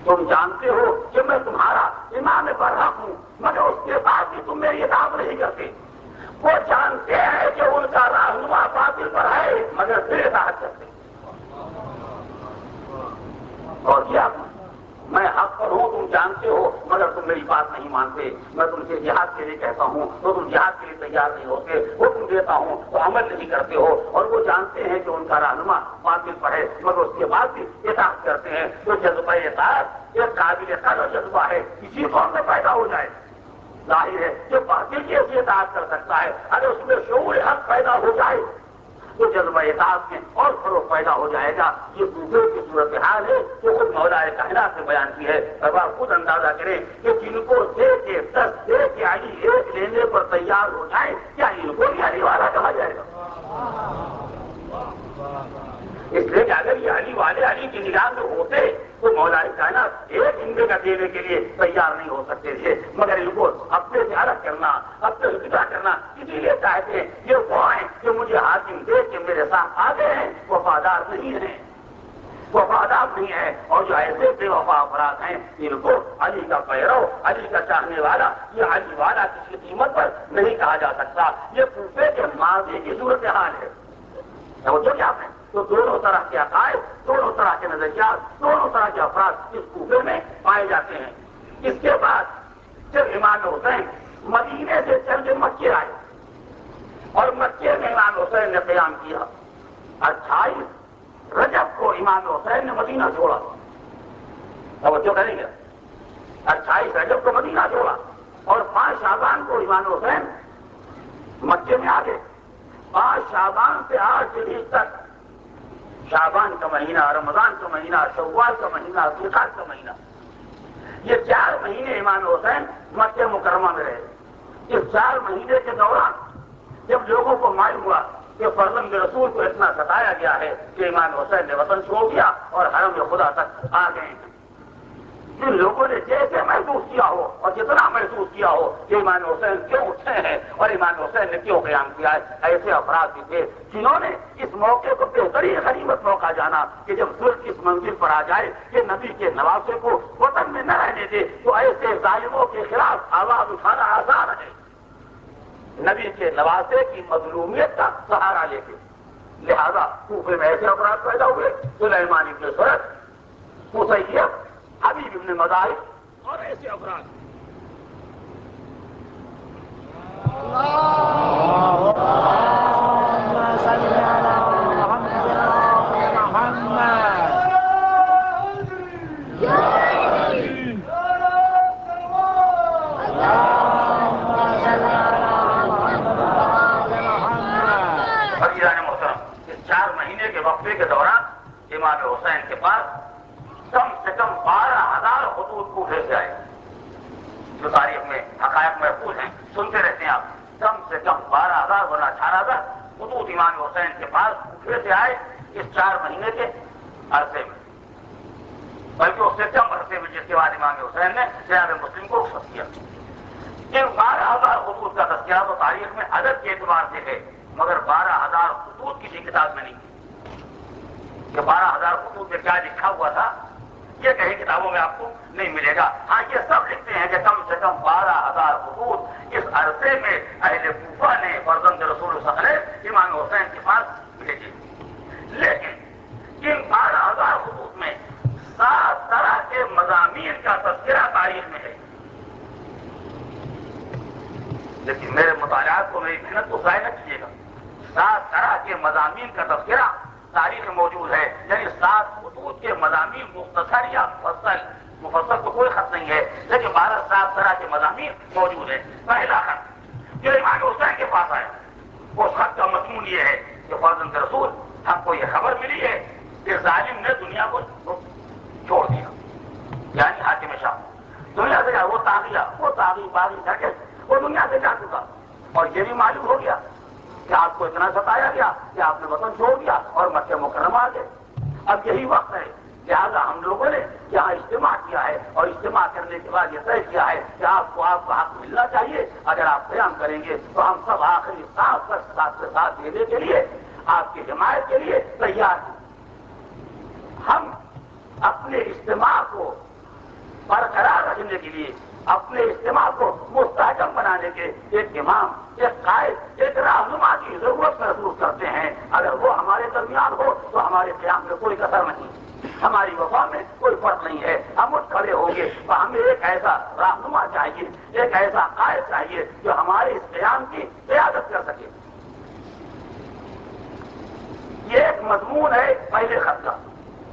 تم جانتے ہو کہ میں تمہارا ایمان برحق ہوں، مگر اس کے بعد بھی تم میری اطاعت نہیں کرتے. وہ جانتے ہیں کہ ان کا رہنما باطل پر ہے مگر پھر اطاعت کرتے. اور کیا میں حق پر ہوں تم جانتے ہو مگر تم میری بات نہیں مانتے. میں تم سے جہاد کے لیے کہتا ہوں تو تم جہاد کے لیے تیار نہیں ہوتے. حکم دیتا ہوں تو عمل نہیں کرتے ہو. اور وہ جانتے ہیں کہ ان کا رہنما باطل پر ہے مگر اس کے بعد بھی اطاعت کرتے ہیں. تو جذبہ اطاعت ایک قابل قدر جذبہ ہے، کسی قوم میں پیدا ہو جائے. ظاہر ہے کہ باطل کی ایسی اطاعت کر سکتا ہے. اگر اس میں شعور حق پیدا ہو جائے تو جذبہ اطاعت میں اور فروغ پیدا ہو جائے گا. یہ کوفے کی صورتحال ہے جو خود مولا کائنات نے بیان کی ہے. اب آپ خود اندازہ کریں کہ جن کو دے کے 10 دے کے علی 1 لینے پر تیار ہو جائے، کیا ان کو بھی علی والا کہا جائے گا؟ اس لیے کہ اگر یہ علی والے علی کی نگاہ میں ہوتے تو مولا کائنات 1 انڈے کا دینے کے لیے تیار نہیں ہو سکتے تھے. مگر ان کو اپنے سے الگ کرنا، اپنے سے جدا کرنا اسی لیے چاہتے ہیں. یہ وہ ہیں کہ مجھے حاکم دے کے میرے ساتھ آگے ہیں، وفادار نہیں ہیں، وفادار نہیں ہے. اور جو ایسے بے وفا افراد ہیں ان کو علی کا پیرو، علی کا چاہنے والا، یہ علی والا کسی قیمت پر نہیں کہا جا سکتا. یہ کوفے کے ماضی کی صورتحال ہے. توجہ کیا ہے؟ تو دونوں طرح کے عقائد، دونوں طرح کے نظریات، دونوں طرح کے افراد اس کوفے میں پائے جاتے ہیں. اس کے بعد جب امام حسین مدینے سے چل کے مکے آئے اور مکے میں امام حسین نے قیام کیا، 28 رجب کو امام حسین نے مدینہ چھوڑا. توجہ کریں گے، 28 رجب کو مدینہ چھوڑا اور 5 شعبان کو امام حسین مکے میں آ گئے. 5 شعبان سے 8 ذوالحجہ تک، شعبان کا مہینہ، رمضان کا مہینہ، شوال کا مہینہ، ذوالقعدہ کا مہینہ، یہ 4 مہینے امام حسین مکہ مکرمہ میں رہے. اس 4 مہینے کے دوران جب لوگوں کو معلوم ہوا کہ فرزند رسول کو اتنا ستایا گیا ہے کہ امام حسین نے وطن چھوڑ دیا اور حرم خدا تک آ گئے ہیں، جن لوگوں نے جیسے محسوس کیا ہو اور جتنا محسوس کیا ہو کہ امام حسین کیوں اٹھے ہیں اور امام حسین نے کیوں قیام کیا ہے؟ ایسے افراد بھی تھے جنہوں نے اس موقع کو بہترین غنیمت موقع جانا کہ جب ظلم اس منزل پر آ جائے کہ نبی کے نواسے کو وطن میں نہ رہنے دے تو ایسے ظالموں کے خلاف آواز اٹھانا آسان ہے، نبی کے نواسے کی مظلومیت کا سہارا لے کے۔ لہذا کوفے میں ایسے افراد پیدا ہوئے، سلیمان ابن سرد، مسیب، حبیب ابن مظاہر اور ایسے افراد۔ وقفے کے دوران امام حسین کے پاس کم سے کم 12,000 خطوط کوفے سے آئے، جو تاریخ میں حقائق محفوظ ہیں، سنتے رہتے ہیں آپ۔ کم سے کم 12,000 ورنہ 18,000 خطوط امام حسین کے پاس کوفے سے آئے اس 4 مہینے کے عرصے میں، بلکہ اس سے کم عرصے میں جس کے بعد امام حسین نے جناب مسلم کو رخصت کیا۔ ان 12,000 خطوط کا تذکرہ تو تاریخ میں عدد کے اعتبار سے ہے، مگر 12,000 خطوط کسی کتاب میں نہیں کہ 12,000 خطوط میں کیا لکھا ہوا تھا یہ کہیں کتابوں میں آپ کو نہیں ملے گا۔ ہاں یہ سب لکھتے ہیں کہ کم سے کم 12,000 خطوط اس عرصے میں اہل کوفہ نے فرزند رسول صلی اللہ علیہ وسلم امام حسین کے پاس بھیجے، لیکن ان 12,000 خطوط میں 7 طرح کے مضامین کا تذکرہ تاریخ میں ہے۔ لیکن میرے مطالعات کو، میری محنت کو ضائع نہ کیجیے گا، 7 طرح کے مضامین کا تذکرہ تاریخ میں موجود ہے، یعنی 7 خطوط کے مضامین مختصر یا مفصل تو کوئی خط نہیں ہے، لیکن 7 طرح کے مضامین موجود ہیں۔ پہلا خط جو امام حسین کے پاس آیا، اس خط کا مضمون یہ ہے کہ فرزند رسول ہم کو یہ خبر ملی ہے کہ ظالم نے دنیا کو چھوڑ دیا، یعنی حاکم شاہ دنیا سے وہ تاغی باغی تھا کہ وہ دنیا سے جا چکا، اور یہ بھی معلوم ہو گیا کہ آپ کو اتنا ستایا گیا کہ آپ نے وطن چھوڑ دیا اور مکہ مکرمہ آ گئے۔ اب یہی وقت ہے، لہٰذا ہم لوگوں نے یہاں اجتماع کیا ہے، اور اجتماع کرنے کے بعد یہ طے کیا ہے کہ آپ کو آپ کا حق ملنا چاہیے۔ اگر آپ قیام کریں گے تو ہم سب آخری سانس تک ساتھ دینے کے لیے، آپ کی حمایت کے لیے تیار ہیں۔ ہم اپنے اجتماع کو برقرار رکھنے کے لیے، اپنے اجتماع کو مستحکم بنانے کے ایک امام، ایک قائد، ایک رہنما کی ضرورت محسوس کرتے ہیں۔ اگر وہ ہمارے درمیان ہو تو ہمارے قیام میں کوئی کسر نہیں، ہماری وفا میں کوئی فرق نہیں ہے، ہم اٹھ کھڑے ہوں گے۔ ہمیں ایک ایسا رہنما چاہیے، ایک ایسا قائد چاہیے جو ہمارے اس قیام کی قیادت کر سکے۔ یہ ایک مضمون ہے پہلے خط کا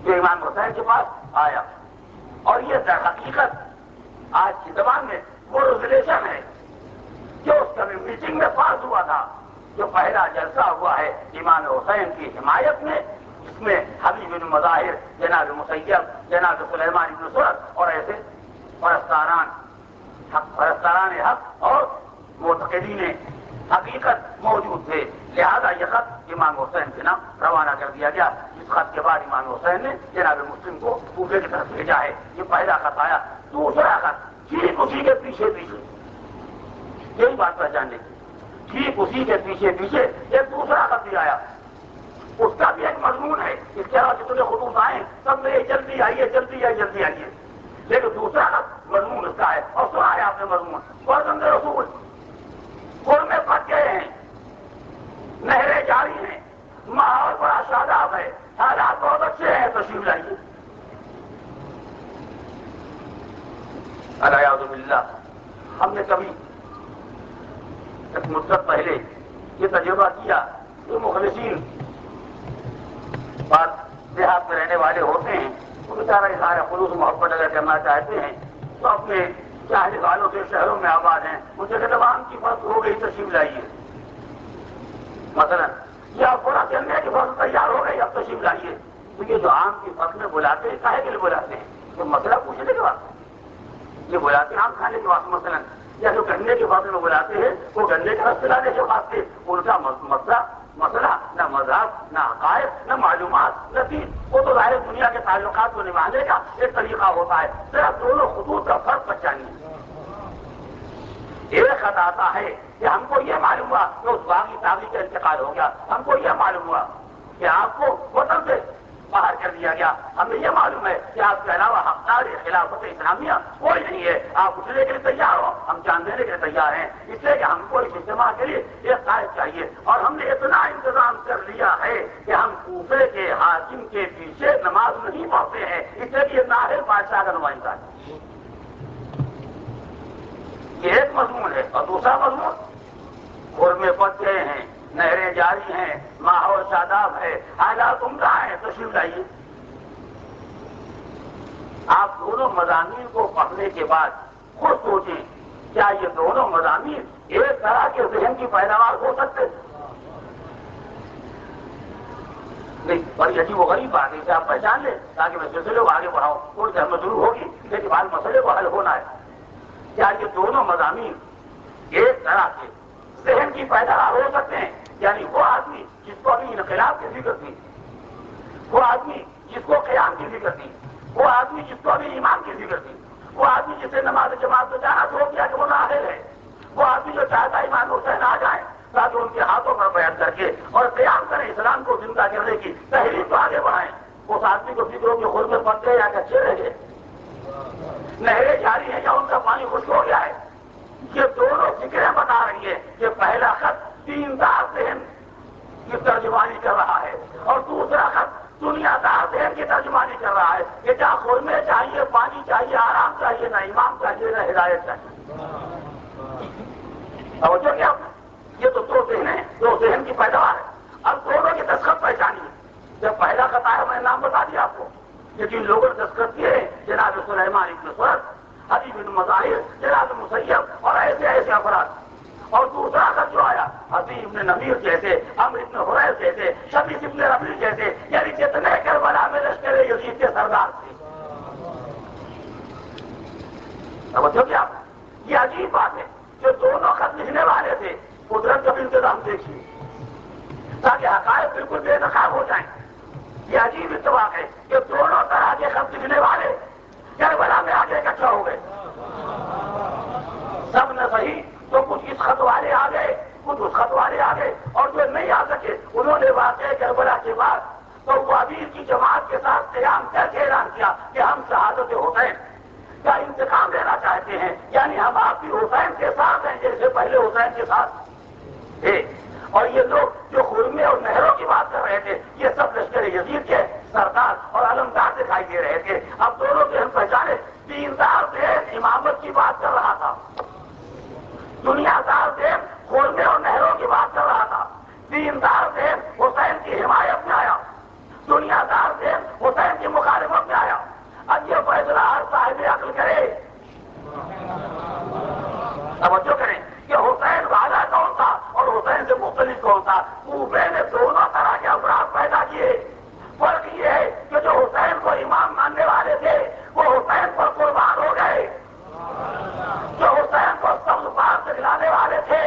جو امام حسین کے پاس آیا، اور یہ در حقیقت آج کی زبان میں وہ ریزولوشن ہے جو اس کا میٹنگ میں پاس ہوا تھا، جو پہلا جلسہ ہوا ہے امام حسین کی حمایت میں، جس میں حبیب بن مظاہر، جناب مسیب، جناب سلیمان ابن سرد اور ایسے پرستاران حق اور معتقدین حقیقت موجود تھے۔ لہذا یہ خط امام حسین کے نام روانہ کر دیا گیا۔ اس خط کے بعد امام حسین نے جناب مسلم کو کوفے کی طرف بھیجا ہے۔ یہ پہلا خط آیا۔ دوسرا خط ٹھیک اسی کے پیچھے یہی بات پہچاننے کی، ٹھیک اسی کے پیچھے ایک دوسرا خط بھی آیا، اس کا بھی ایک مضمون ہے۔ اس کے علاوہ جتنے خطوط آئے سب میں جلدی آئیے جلدی آئیے جلدی آئیے، لیکن دوسرا خط مضمون اس کا ہے۔ اور سنا ہے آپ نے مضمون، فرزند رسول گھر میں پھنس گئے ہیں، نہریں جاری ہیں، ماحول بڑا شاداب ہے، حالات بہت اچھے ہیں، تشریف لائیے۔ الیاذ باللہ، ہم نے کبھی ایک مدت پہلے یہ تجربہ کیا کہ مخلصین بات دیہات میں رہنے والے ہوتے ہیں، وہ بیچارہ اظہار خلوص محبت اگر کرنا چاہتے ہیں تو اپنے چاہنے والوں سے شہروں میں آباد ہیں، ان سے کہتے عام کی فصل ہو گئی تشریف لائیے، مثلا یا پورا گنے کی فصل تیار ہو گئی اب تشریف لائیے۔ تو یہ جو عام کی فصلیں بلاتے ہیں کاہے کے لیے بلاتے ہیں؟ تو مسئلہ پوچھنے کے بعد یہ بلاتے ہیں عام کھانے کے واسطے، مثلا یا جو گنے کے فصل میں بلاتے ہیں وہ گنے کا رس پلانے کے واسطے، ان کا مسئلہ نہ مذہب، نہ عقائد، نہ معلومات، نہ دین، وہ تو ظاہر دنیا کے تعلقات کو نبھانے کا ایک طریقہ ہوتا ہے۔ صرف دونوں خطوط کا فرق پہچانیے۔ ایک خط آتا ہے کہ ہم کو یہ معلوم ہوا کہ اس باغی تاغی کا انتقال ہو گیا، ہم کو یہ معلوم ہوا کہ آپ کو وطن سے باہر کر دیا گیا، ہمیں یہ معلوم ہے کہ آپ کے علاوہ حقدار خلافت اسلامیہ کوئی نہیں ہے، آپ اٹھنے کے لیے تیار ہو، ہم جان دینے کے لیے تیار ہیں، اس لیے کہ ہم کو اس اجتماع کے لیے ایک قائد چاہیے، اور ہم نے اتنا انتظام کر لیا ہے کہ ہم کوفے کے حاکم کے پیچھے نماز نہیں پڑھتے ہیں، اس لیے کہ یہ ناہل بادشاہ کا نمائندہ ہے۔ یہ ایک مضمون ہے، اور دوسرا مضمون گھر میں پک گئے ہیں، نہریں جاری ہیں، ماحول شاداب ہے، حالات عمدہ ہیں، تشریف لائیے۔ آپ دونوں مضامین کو پڑھنے کے بعد خود سوچیں کیا یہ دونوں مضامین ایک طرح کے ذہن کی پیداوار ہو سکتے؟ نہیں، بڑی عجیب و غریب بات ہے، اسے آپ پہچان لیں تاکہ میں سلسلے کو آگے بڑھاؤں، تھوڑی سی ہمت ضرور ہوگی لیکن بعد مسئلے کو حل ہونا ہے۔ کیا یہ دونوں مضامین ایک طرح کے ذہن کی پیداوار ہو سکتے ہیں؟ یعنی وہ آدمی جس کو ابھی انقلاب کی فکر تھی، وہ آدمی جس کو قیام کی فکر تھی، وہ آدمی جس کو ابھی ایمان کی فکر تھی، وہ آدمی جسے نماز جماعت میں جانا چھوڑ دیا کہ وہ نااہل ہے، وہ آدمی جو چاہتا ہے امام حسین آ جائیں تاکہ ان کے ہاتھوں پر بیعت کر کے اور قیام کریں، اسلام کو زندہ کرنے کی تحریک کو آگے بڑھائیں، اس آدمی کو فکروں کے خود میں پک گئے یا کچے رہ گئے، نہریں جاری ہیں یا ان کا پانی خشک ہو گیا ہے؟ یہ دونوں فکریں بتا رہی ہے کہ پہلا خط دیندار ذہن کی ترجمانی کر رہا ہے اور دوسرا خط دنیا دار ذہن کی ترجمانی کر رہا ہے کہ جہاں خرمے چاہیے، پانی چاہیے، آرام چاہیے، نہ امام چاہیے، نہ ہدایت چاہیے۔ توجہ کیا؟ یہ تو دو ذہن ہیں، دو ذہن کی پیداوار ہے۔ اب دونوں کی دستخط پہچانی ہے۔ جب پہلا خط آیا میں نے نام بتا دیا آپ کو، لیکن لوگوں نے دستخط کیے جناب سلیمان ابن سرد، حبیب بن مظاہر، جناب مسیب اور ایسے ایسے افراد، اور دوسرا خط جو آیا حبیب ابن نمیر جیسے، عمرو ابن حریث جیسے، شبیب ابن ربیع جیسے، یعنی جتنے کربلا میں لشکر یزید کے سردار تھے۔ توجہ کیا؟ یہ عجیب بات ہے جو دونوں خط لکھنے والے تھے، قدرت کا بھی انتظام دیکھیے تاکہ حقائق بالکل بے نقاب ہو جائیں۔ یہ عجیب اتفاق ہے کہ دونوں طرح کے خط لکھنے والے کربلا میں آگے اکٹھا ہو گئے، سب نے صحیح تو کچھ اس خط والے آ گئے، کچھ اس خط والے آ گئے، اور جو نہیں آ سکے انہوں نے واقعہ کربلا کے بعد تو وابیر کی جماعت کے ساتھ قیام کر کے اعلان کیا کہ ہم شہادت حسین کا انتقام لینا چاہتے ہیں، یعنی ہم آپ بھی حسین کے ساتھ ہیں جیسے پہلے حسین کے ساتھ تھے۔ اور یہ لوگ جو خرمے اور نہروں کی بات کر رہے تھے یہ سب لشکر یزید کے سردار اور علمدار دکھائی دے رہے تھے۔ اب دونوں کے ہم پہچانے، دیندار ذہن امامت کی بات کر رہا تھا، دنیا دار ذہن خرمے اور نہروں کی بات کر رہا تھا، دیندار ذہن حسین کی حمایت میں آیا، دنیا دار ذہن حسین کی مخالفت میں آیا۔ اب یہ فیصلہ ہر صاحب عقل کرے، توجہ کریں کہ حسین والا کون تھا اور حسین سے مختلف کون تھا۔ کوفے نے دونوں طرح کے افراد پیدا کیے، فرق یہ ہے کہ جو حسین کو امام ماننے والے تھے وہ حسین پر قربان ہو گئے، جو حسین کو سبز پار سے کھلانے والے تھے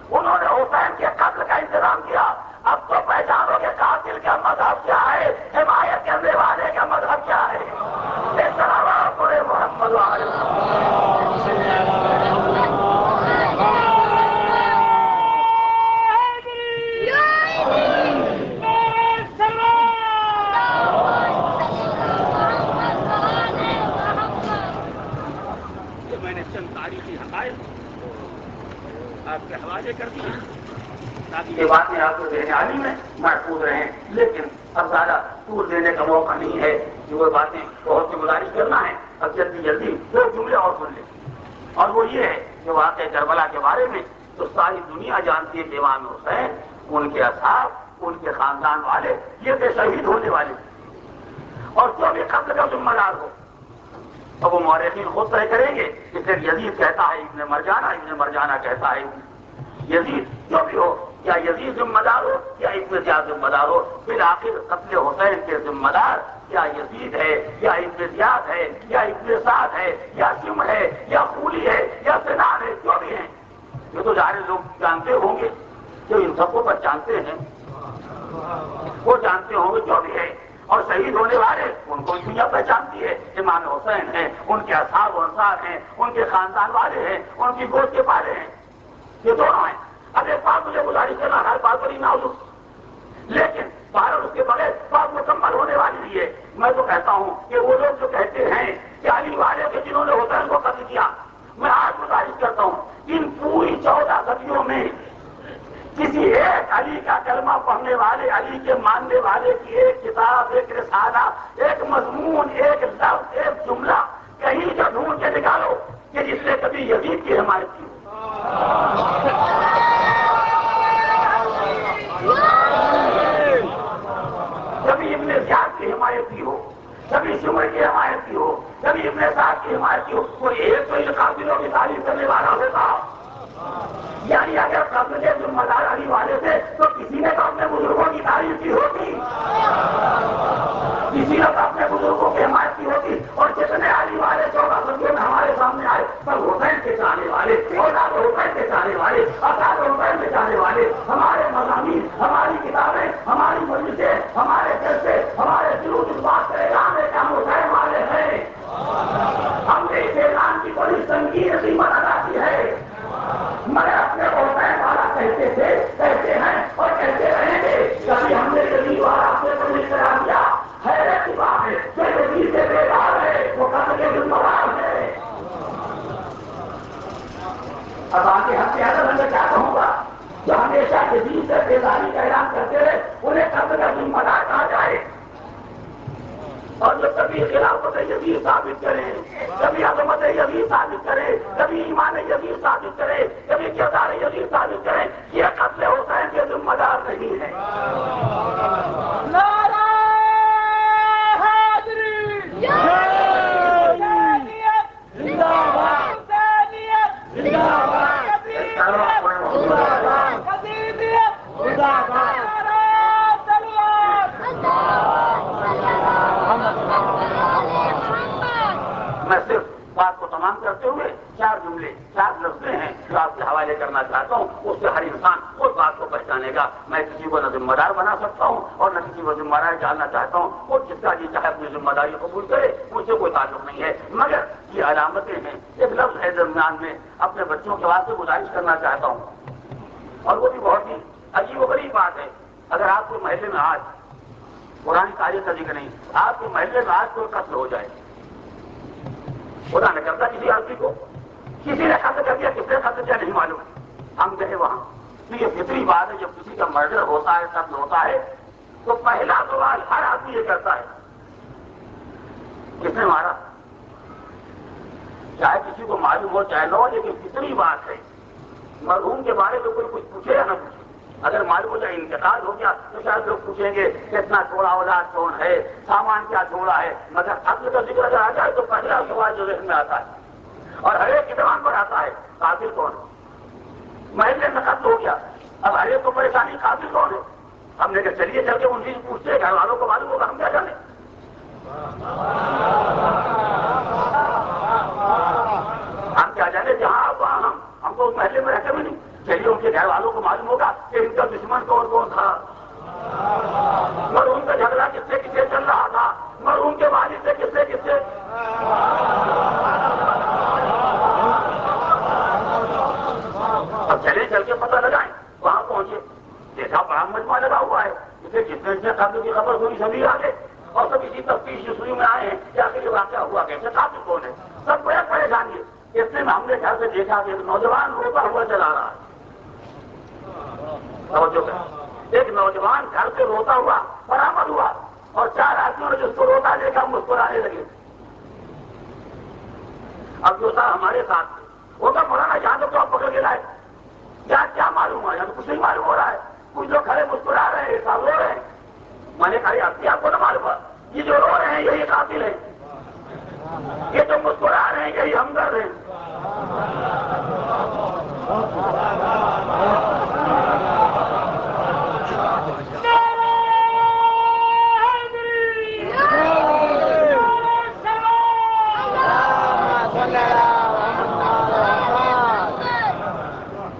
انہوں نے حسین کے قتل کا انتظام کیا۔ اب تو پہچانو کہ قاتل کا مذہب کیا ہے، حمایت کرنے والے کا مذہب کیا ہے۔ پورے محمد میں نے چند تاریخی حقائق آپ کے حوالے کر دیے تاکہ یہ باتیں آپ کو ذہن عالی میں محفوظ رہیں، لیکن اب زیادہ طول دینے کا موقع نہیں ہے کہ وہ باتیں بہت سی گزارش کرنا ہے۔ اب جلدی جلدی دو جملے اور سن لیں، اور وہ یہ ہے کہ واقع کربلا کے بارے میں تو ساری دنیا جانتی ہے کہ امام حسین، ان کے اصحاب، ان کے خاندان والے یہ تھے شہید ہونے والے، اور جو بھی قتل کا ذمہ دار ہو اب وہ مورخین خود طے کریں گے کہ پھر یزید کہتا ہے ابن مرجانہ کہتا ہے یزید جو بھی ہو، یا یزید ذمہ دار ہو یا ابن زیاد ذمہ دار ہو، بالآخر قتل حسین کے ذمہ دار یا یزید ہے یا ابن زیاد ہے یا ابن سعد ہے یا سم ہے یا خولی ہے یا سنان ہے، جو بھی ہیں یہ تو ظاہر لوگ جانتے ہوں گے، جو ان سب کو پہچانتے ہیں وہ جانتے ہوں گے جو بھی ہے۔ اور شہید ہونے والے ان کو دنیا پہچانتی ہے، امام حسین ہیں، ان کے اصحاب و انصار ہیں، ان کے خاندان والے ہیں، ان کی گود کے پالے ہیں، یہ دونوں ہیں۔ اب ایک بات مجھے گزارش کرنا، ہر بات بڑی نازک، لیکن بہرحال اس کے بغیر بات مکمل ہونے والی نہیں ہے۔ میں تو کہتا ہوں کہ وہ لوگ جو کہتے ہیں کہ علی والے کے جنہوں نے حسین کو قتل کیا، میں آج گزارش کرتا ہوں ان پوری 14 صدیوں میں کسی ایک علی کا کلمہ پڑھنے والے، علی کے ماننے والے کی ایک کتاب، ایک رسالہ، ایک مضمون، ایک لفظ، ایک جملہ کہیں جو ڈھونڈ کے نکالو کہ جس نے کبھی یزید کی حمایت کی ہو، کبھی ابن زیاد کی حمایت کی ہو، کبھی شمر کی حمایت کی ہو، کبھی ابن سعد کی حمایت کی ہو، کوئی ایک تو ان قاتلوں کی تعریف کرنے والا ہوتا۔ یعنی اگر قبل کے ذمہ دار علی والے تھے تو کسی نے تو اپنے بزرگوں کی تعریف کی ہوتی، کسی نے تو اپنے بزرگوں کی حمایت کی ہوتی۔ اور جتنے علی والے 14 صدیوں میں ہمارے سامنے آئے سب حسین کے چاہنے والے، اولاد حسین کے چاہنے والے، اولاد حسین کے چاہنے والے، ہمارے مضامین، ہماری کتابیں، ہماری مجلسیں، ہمارے جلسے، ہمارے جلوس اس بات کا اعلان ہے کہ ہم حسین والے ہیں۔ ہم نے اس اعلان کی بڑی سنگین قیمت ادا کی ہے، مگر اپنے حسین والا کہتے تھے، کہتے ہیں اور کہتے رہیں گے۔ کبھی ہم نے یزید والا اپنے کو نہیں کرا دیا، حیرت کی بات ہے کہ یزید سے بیدار ہے، وہ قتل کے ذمہ دار ہے۔ اب آگے ہم میں کیا کہوں گا، جو ہمیشہ یزید سے بیداری کا اعلان کرتے رہے انہیں قتل کا ذمہ دار کہا جائے، اور جو کبھی خلافت یزید ثابت کریں، کبھی عظمت یزید ثابت کریں، کبھی ایمان یزید ثابت کریں، کبھی کردار یزید ثابت کریں، یہ قتل حسین کے ذمہ دار نہیں ہے۔ نعرہ حیدری، حسینیت زندہ باد، حسینیت زندہ باد، قدیمیت زندہ باد، میں صرف بات کو تمام کرتے ہوئے 4 جملے 4 لفظ ہیں جو آپ کے حوالے کرنا چاہتا ہوں، اس سے ہر انسان اس بات کو پہچانے گا۔ میں کسی کو نہ ذمہ دار بنا سکتا ہوں اور نہ کسی کو ذمہ دار ڈالنا چاہتا ہوں، اور جس کا جی چاہے اپنی ذمہ داری قبول کرے، مجھ سے کوئی تعلق نہیں ہے، مگر یہ علامتیں ہیں۔ ایک لفظ ہے درمیان میں اپنے بچوں کے واسطے گزارش کرنا چاہتا ہوں، اور وہ بھی بہت ہی عجیب و غریب بات ہے۔ اگر آپ کے محلے میں آج پرانی تاریخ کا ذکر نہیں، آپ کے محلے میں آج کوئی قتل ہو جائے، خدا نہ کرتا کسی آدمی کو کسی نے قتل کر دیا، کس نے قتل کیا نہیں معلوم، ہم گئے وہاں، تو یہ فطری بات ہے۔ جب کسی کا مرڈر ہوتا ہے، قتل ہوتا ہے، تو پہلا سوال ہر آدمی یہ کرتا ہے کس نے مارا، چاہے کسی کو معلوم ہو چاہے نہ ہو، لیکن فطری بات ہے۔ مرحوم کے بارے میں کوئی کچھ پوچھے یا نہ پوچھے، اگر معلوم ہو جائے انتقال ہو گیا تو شاید لوگ پوچھیں گے کتنا چھوڑا، اولاد کون ہے، سامان کیا چھوڑا ہے، مگر قتل کا ذکر اگر آ جائے تو پہلا سوال جو ذہن میں آتا ہے اور ہر ایک کی زبان پر آتا ہے، قاتل کون ہے۔ محلے میں قتل ہو گیا، اب ہر ایک کو پریشانی، قاتل کون ہے۔ ہم نے کہا چلیے چل کے ان سے پوچھتے ہیں، گھر والوں کو معلوم ہوگا، ہم کیا جانے۔ ہم کیا جانے جہاں آپ وہاں ہم کو اس محلے میں رہتے بھی نہیں، چلیے ان کے گھر والوں کو معلوم ہوگا کہ ان کا دشمن کون کون تھا، مرحوم کا جھگڑا کس سے کس سے چل رہا تھا، مرحوم کے والد سے کس سے کس سے۔ اب چلے چل کے پتہ لگائیں، وہاں پہنچے، دیکھا بڑا مجمع لگا ہوا ہے، اسے جس نے قتل کی خبر ہوئی سبھی آ گئے، اور سب اسی تفتیش شروع میں آئے ہیں کہ آخر یہ واقعہ ہوا کیسے، قاتل کون ہے، سب بڑے پریشانی ہے۔ اتنے میں ہم نے گھر سے دیکھا کہ ایک نوجوان روتا ہوا چلا رہا ہے، ایک نوجوان گھر سے روتا ہوا برآمد ہوا، اور 4 آدمیوں نے جس کو روتا دیکھا مسکرانے لگے۔ اب جو صاحب ہمارے ساتھ وہ تو مولانا یہاں تو آپ پکڑ کے لائے، کیا معلوم ہوا، یہاں تو کچھ نہیں معلوم ہو رہا ہے، کچھ لوگ کھڑے مسکرا رہے ہیں، سب رو رہے ہیں۔ میں نے کہا آپ کو نہ معلوم ہوا، یہ جو رو رہے ہیں یہی قاتل ہیں، یہ جو مسکرا رہے ہیں یہی ہمدرد ہیں۔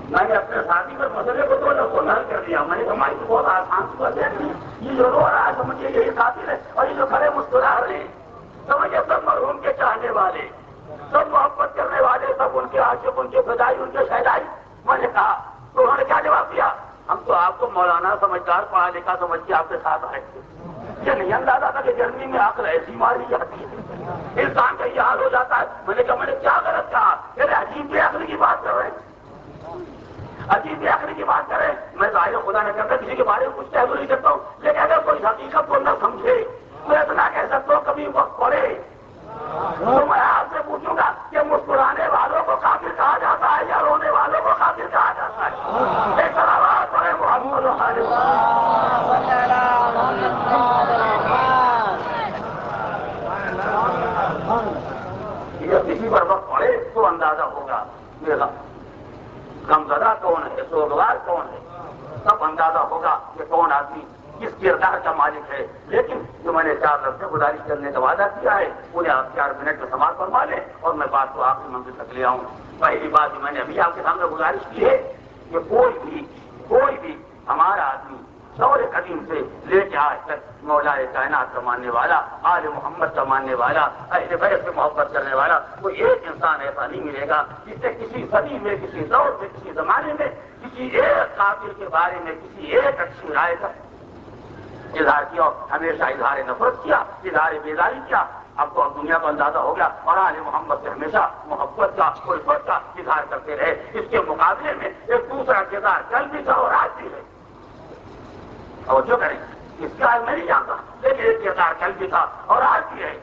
میں نے اپنے ساتھی پر مسئلے کو تو حل کر دیا، میں نے ہماری تو بہت آسان صورت ہے، یہ جو رو رہا ہے سمجھیے یہی قاتل ہے، اور مسکرا رہے ہیں. سمجھے سب مرحوم کے چاہنے والے، سب محبت کرنے والے، سب ان کے عاشق، ان کے فدائی، ان کے شہدائی. میں نے کہا تو انہوں نے کیا جواب دیا؟ ہم تو آپ کو مولانا سمجھدار پڑھا لکھا سمجھ کے آپ کے ساتھ آئے تھے. یہ نہیں اندازہ تھا کہ جرمنی میں عقل ایسی ماری جاتی ہے، انسان کا یہ حال ہو جاتا ہے. میں نے کہا میں نے کیا غلط کہا؟ میرے عجیب بے عقلی کی بات کر رہے ہیں، عجیب بے عقلی کی بات کریں. میں ظاہر خدا نہ کرتا کسی کے بارے میں کچھ کہہ نہیں سکتا ہوں، لیکن اگر کوئی حقیقت کو نہ سمجھے تو اتنا کہہ سکتا ہوں کبھی وقت پڑے تو میں آپ سے پوچھوں گا کہ مسکرانے والوں کو کافر کہا جاتا ہے یا رونے والوں کو کافر کہا جاتا ہے؟ ایک آواز پڑے محمد یہ کسی پر وقت پڑے تو اندازہ ہوگا میرا غمزدہ کون ہے، سوگوار کون ہے، سب اندازہ ہوگا کہ کون آدمی کس کردار کا مالک ہے. لیکن جو میں نے 4 لفظ سے گزارش کرنے کا وعدہ کیا ہے انہیں آپ 4 منٹ میں سماعت فرما لیں اور میں بات کو آخری منزل تک لے آؤں. پہلی بات جو میں نے ابھی آپ کے سامنے گزارش کی ہے کہ کوئی بھی ہمارا آدمی دور قدیم سے لے کے آج تک مولا کائنات کا ماننے والا، آل محمد کا ماننے والا، اہل بیت سے محبت کرنے والا، کوئی ایک انسان ایسا نہیں ملے گا جس سے کسی صدی میں، کسی دور میں، کسی زمانے میں کسی ایک کافر کے بارے میں کسی ایک اچھی رائے کا اظہار کیا، ہمیشہ اظہار نفرت کیا، اظہار بیداری کیا. اب تو اب دنیا کو اندازہ ہو گیا اور آل محمد سے ہمیشہ محبت کا، الفت کا اظہار کرتے رہے. اس کے مقابلے میں ایک دوسرا کردار کل بھی تھا اور آج بھی ہے. اور جو کریں اس کا میں نہیں جانتا، لیکن ایک کردار کل بھی تھا اور آج بھی ہے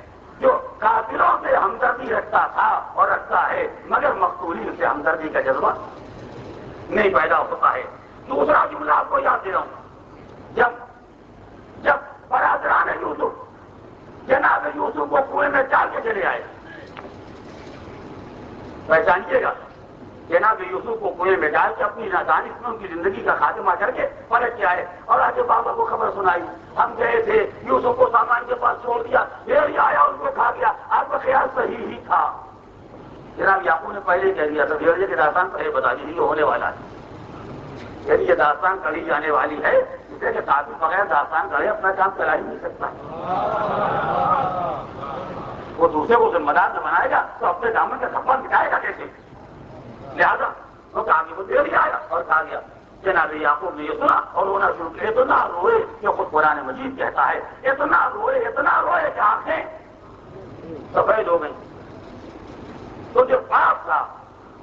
جو کافروں سے ہمدردی رکھتا تھا اور رکھتا ہے، مگر مقتولین سے ہمدردی کا جذبہ نہیں پیدا ہوتا ہے. دوسرا جملہ آپ کو یاد دے رہا ہوں، جب برادران یوسف جناب یوسف کو کنویں میں ڈال کے چلے آئے، پہچانیے گا، جناب یوسف کو کنویں میں ڈال کے اپنی نادانش میں ان کی زندگی کا خاتمہ کر کے پلٹ کے آئے اور آگے بابا کو خبر سنائی ہم گئے تھے، یوسف کو سامان کے پاس چھوڑ دیا، بھیڑیا آیا ان کو کھا گیا. آپ کا خیال صحیح ہی تھا. جناب یعقوب نے پہلے کہہ دیا تھا بھیڑیے کی داستان پہلے بتا دیجیے ہونے والا ہے، یعنی یہ داستان کڑی جانے والی ہے، اس لیے کہ کافی بغیر داستان کرے اپنا کام چلا ہی نہیں سکتا. وہ دوسرے کو ذمہ دار نہ بنائے گا تو اپنے دامن کا کپڑا مٹائے گا کیسے؟ لہٰذا وہ کافی کو دے دیا آیا اور کھا گیا. جناب یعقوب نے یہ سنا اور رونا شروع کیا. اتنا روئے کہ خود قرآن مجید کہتا ہے اتنا روئے کہ آنکھیں سفید ہو گئی. تو جو باپ تھا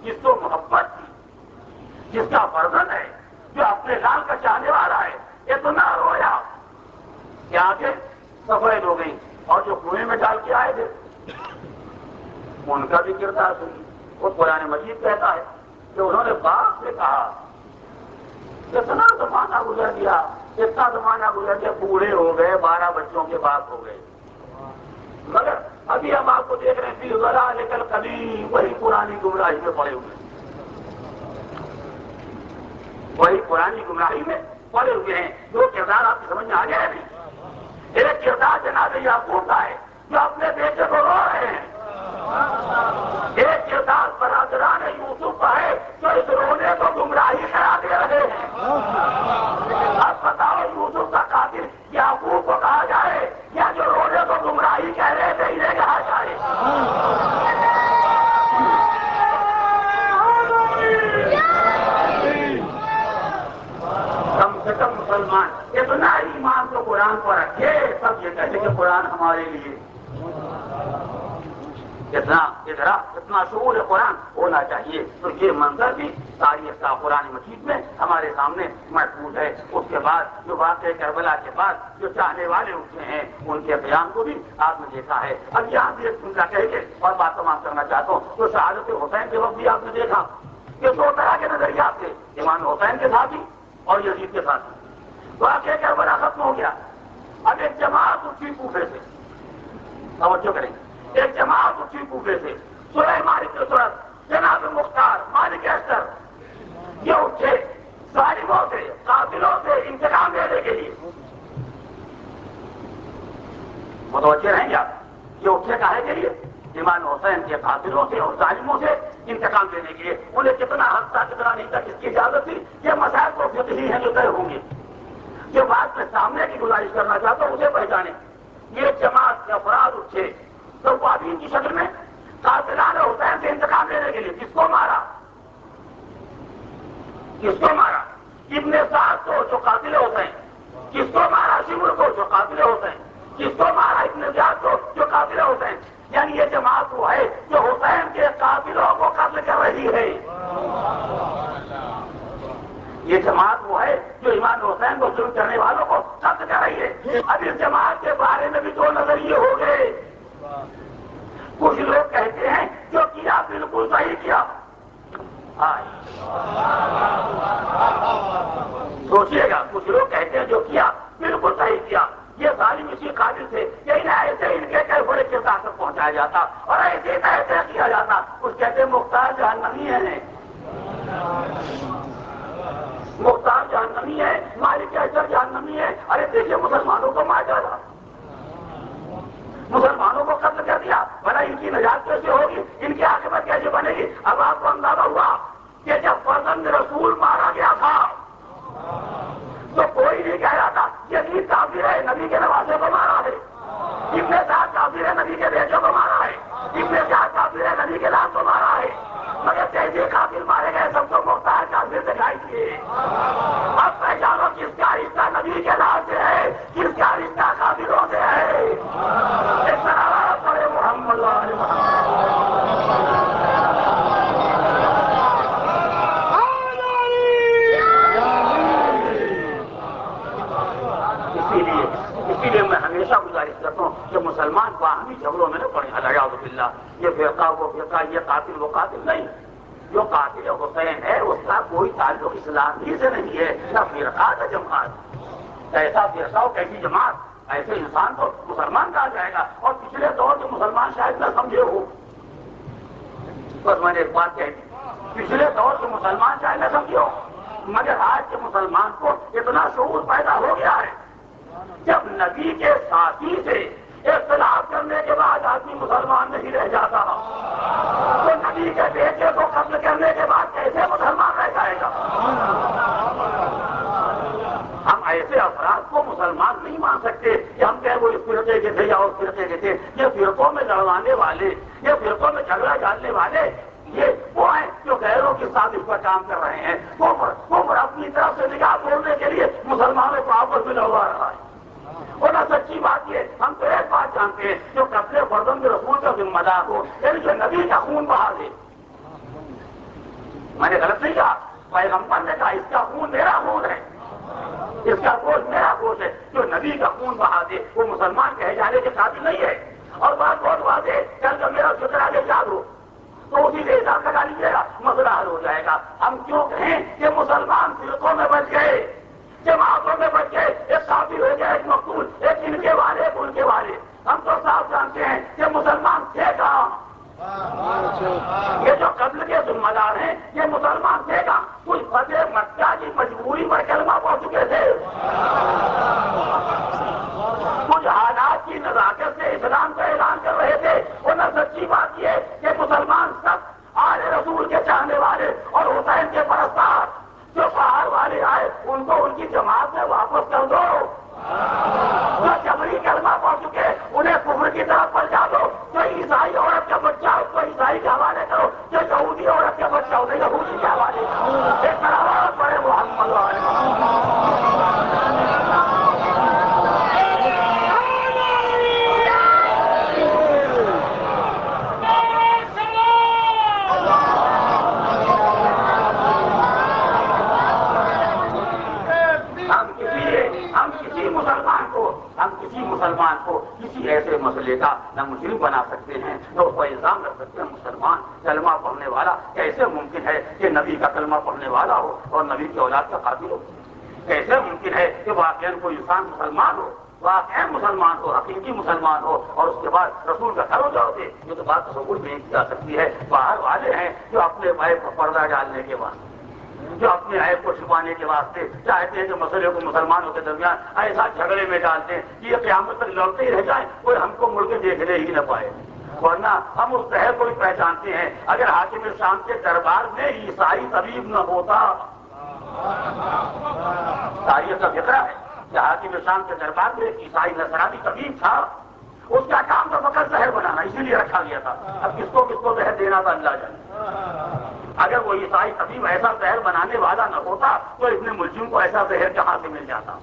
جس کو محبت تھی، جس کا فرزند ہے، جو اپنے لال کا چاہنے والا ہے، اتنا رویا کہ آنکھیں سفید ہو گئی. اور جو کنویں میں ڈال کے آئے تھے ان کا بھی کردار سنی. وہ قرآن مجید کہتا ہے کہ انہوں نے باپ سے کہا اتنا زمانہ گزر گیا، بوڑھے ہو گئے، 12 بچوں کے باپ ہو گئے، مگر ابھی ہم آپ کو دیکھ رہے ہیں ذرا لیکن کبھی وہی پرانی گمراہی میں پڑے ہوئے، وہی پرانی گمراہی میں پڑے ہوئے ہیں. جو کردار آپ کی سمجھ میں آ گیا ہے نہیں. ایک کردار جناب یعقوب کا ہے جو اپنے بیٹے کو رو رہے ہیں، ایک کردار برادران یوسف کا ہے جو اس رونے کو گمراہی کرا دے رہے ہیں. اب بتاؤ یوسف کا قاتل یعقوب کو کہا جائے یا جو رونے کو گمراہی کہہ رہے تھے انہیں کہا جائے؟ کم سے کم مسلمان اتنا ایمان تو قرآن پر رکھے سب یہ کہتے کہ قرآن ہمارے لیے اتنا شعور قرآن ہونا چاہیے. تو یہ منظر بھی تاریخ کا قرآن مجید میں ہمارے سامنے محفوظ ہے. اس کے بعد جو واقعہ کربلا کے بعد جو چاہنے والے اٹھے ہیں ان کے قیام کو بھی آپ نے دیکھا ہے. اب یہاں بھی ایک جملہ کہہ کے اور بات تمام کرنا چاہتا ہوں. تو شہادت حسین کے وقت بھی آپ نے دیکھا کہ 2 طرح کے نظریات تھے، امام حسین کے ساتھ ہی اور یزید کے ساتھ. واقعہ کربلا ختم ہو گیا. اب ایک جماعت اٹھی کوفے سے، توجہ کریں، ایک جماعت اٹھی کوفے سے، سلیمان بن سرد، جناب مختار، مالک اشتر، یہ اٹھے ظالموں سے، قاتلوں سے انتقام لینے کے لیے. متوجہ رہیں گے آپ، یہ اٹھے کاہے کے لیے؟ امام حسین کے قاتلوں سے اور ظالموں سے انتقام لینے کے لیے. انہیں کتنا حق تھا کتنا نہیں تھا، کس کی اجازت تھی، یہ مسائل تو فقہی ہیں جو طے ہوں گے. جو بات میں سامنے کی گزارش کرنا چاہتا ہوں اسے پہچانے. یہ جماعت کے افراد اٹھے تو توابین کی شکل میں قاتلان حسین سے انتقام لینے کے لیے کس کو مارا؟ کس کو مارا؟ ابن سعد کو جو قاتل حسین، کس کو مارا؟ شمر کو جو قاتل حسین، کس کو مارا؟ ابن زیاد کو جو قاتل حسین۔ یعنی یہ جماعت وہ ہے جو حسین کے قاتلوں کو قتل کر رہی ہے، یہ جماعت وہ ہے جو امام حسین کو ظلم کرنے والوں کو قتل کر رہی ہے۔ اب اس جماعت کے بارے میں بھی دو نظریے ہو گئے۔ کچھ لوگ کہتے ہیں جو کیا بالکل صحیح کیا، سوچیے گا، کچھ لوگ کہتے ہیں جو کیا بالکل صحیح کیا، یہ ظالم اسی قابل تھے کہ انہیں ایسے ان کے کئی بڑے کردار تک پہنچایا جاتا اور ایسے ایسے کیا جاتا۔ کچھ کہتے ہیں مختار جہنمی ہے، مختار جہنمی ہے، مالک اشر جہنمی ہے۔ ارے دیکھیے مسلمانوں کو مار ڈالا، مسلمانوں کو قتل کر دیا، بھلا ان کی نجات کیسے ہوگی، ان کی عاقبت کیسے بنے گی؟ اب آپ کو اندازہ ہوا کہ جب فرزند رسول مارا گیا تھا تو کوئی نہیں کہہ رہا تھا یزید کافر ہے، نبی کے نوازے کو مارا ہے، ابن سعد کافر ہے، نبی کے بیٹے کو مارا ہے، ابن سعد کافر ہے، نبی کے لال کو مارا ہے۔ مگر جیسے قاتل مارے گئے سب کو مختار کافر دکھائی دیے۔ اب پہچانو کس کا رشتہ نبی کے لال سے ہے، کس کا رشتہ کافروں سے ہے۔ اس طرح پڑے محمد علیہ اسی لیے میں ہمیشہ گزارش کرتا ہوں کہ مسلمان باہمی جھگڑوں میں نہ پڑے، الیاذ باللہ، یہ فرقہ وہ فرقہ، یہ قاتل وہ قاتل نہیں۔ جو قاتل حسین ہے اس کا کوئی تعلق اسلام ہی سے نہیں ہے، نہ فرقہ نہ جماعت۔ ایسا فرقہ ہو کیسی جماعت، ایسے انسان کو مسلمان کہا جائے گا۔ اور پچھلے دور کے مسلمان شاید نہ سمجھے ہو، بس میں نے ایک بات کہہ دی، پچھلے دور کے مسلمان شاید نہ سمجھے ہو، مگر آج کے مسلمان کو اتنا شعور پیدا ہو گیا ہے جب نبی کے ساتھی سے اختلاف کرنے کے بعد آدمی مسلمان نہیں رہ جاتا تو نبی کے بیٹے کو قتل کرنے کے بعد کیسے مسلمان رہ جائے گا؟ ہم ایسے افراد کو مسلمان نہیں مان سکتے کہ ہم کہیں وہ اس فرقے کے تھے یا اس فرقے کے تھے۔ یہ فرقوں میں لڑوانے والے، یہ فرقوں میں جھگڑا ڈالنے والے، یہ وہ ہیں جو غیروں کی سازش پر کام کر رہے ہیں۔ کفر اپنی طرف سے نگاہ موڑنے کے لیے مسلمانوں کو آپس میں لڑوا رہا ہے۔ اور سچی بات یہ، ہم تو ایک بات جانتے ہیں، جو قتل فرزند رسول کا ذمہ دار ہو، یعنی جو نبی کا خون بہا دے، میں نے غلط نہیں کہا، پیغمبر نے کہا اس کا خون میرا خون ہے، اس کا گوشت میرا گوشت ہے، جو نبی کا خون بہا دے وہ مسلمان کہے جانے کے قابل نہیں ہے۔ اور بات بہت واضح، کل جب میرا ذکر آگے یاد ہو تو اسی سے حساب لگا لیجیے گا، مسئلہ حل ہو جائے گا۔ ہم کیوں کہیں کہ مسلمان فرقوں میں بچ گئے، جماعتوں میں بچ گئے، ایک کافر ہو گیا، ایک مقتول، ایک ان کے والے ایک ان کے والے۔ ہم تو صاف جانتے ہیں کہ مسلمان تھے کہاں، یہ جو قتل کے ذمہ دار ہیں یہ مسلمان تھے کہاں؟ کچھ فتح مکہ کی مجبوری پر کلمہ پڑھ چکے تھے، کچھ حالات کی نزاکت سے اسلام کا اعلان کر رہے تھے۔ ورنہ سچی بات یہ ہے کہ مسلمان سب آل رسول کے چاہنے والے اور حسین کے پرستار جو باہر والے آئے ان کو ان کی جماعت میں واپس کر دو، جو جبری کلمہ پڑھ چکے انہیں کفر کی طرف پلٹا دو، جو عیسائی عورت کا بچہ اس کو عیسائی کے حوالے کرو، جو یہودی عورت کا بچہ انہیں یہودی کے حوالے کرو۔ ایک طرح بڑے محمد مسلمان کو کسی ایسے مسئلے کا نہ مجرم بنا سکتے ہیں، نہ اس کو الزام رکھ سکتے ہیں مسلمان کلمہ پڑھنے والا کیسے ممکن ہے کہ نبی کا کلمہ پڑھنے والا ہو اور نبی کی اولاد کا قاتل ہو؟ کیسے ممکن ہے کہ واقعاً کوئی انسان مسلمان ہو، واقعاً مسلمان ہو، حقیقی مسلمان ہو، اور اس کے بعد رسول کا گھر ہو جاؤ دے؟ یہ تو بات تصور میں کی جا سکتی ہے۔ باہر والے ہیں جو اپنے عیب پر پردہ ڈالنے کے بعد، جو اپنے عیب کو چھپانے کے واسطے چاہتے ہیں کہ مسئلے کو مسلمانوں کے درمیان ایسا جھگڑے میں ڈالتے ہیں کہ یہ قیامت تک لڑتے ہی رہ جائیں، کوئی ہم کو مڑ کے دیکھنے ہی نہ پائے۔ ورنہ ہم اس شہر کو بھی پہچانتے ہیں، اگر حاکم شام کے دربار میں عیسائی طبیب نہ ہوتا، تاریخ کا فکرہ ہے کہ حاکم شام کے دربار میں ایک عیسائی نصرانی طبیب تھا، اس کا کام تو فقط زہر بنانا، اسی لیے رکھا گیا تھا. اب کس کو زہر دینا تھا اللہ جانے. اگر وہ عیسائی طبیب ایسا زہر بنانے والا نہ ہوتا تو ابن ملجم کو ایسا زہر کہاں سے مل جاتا؟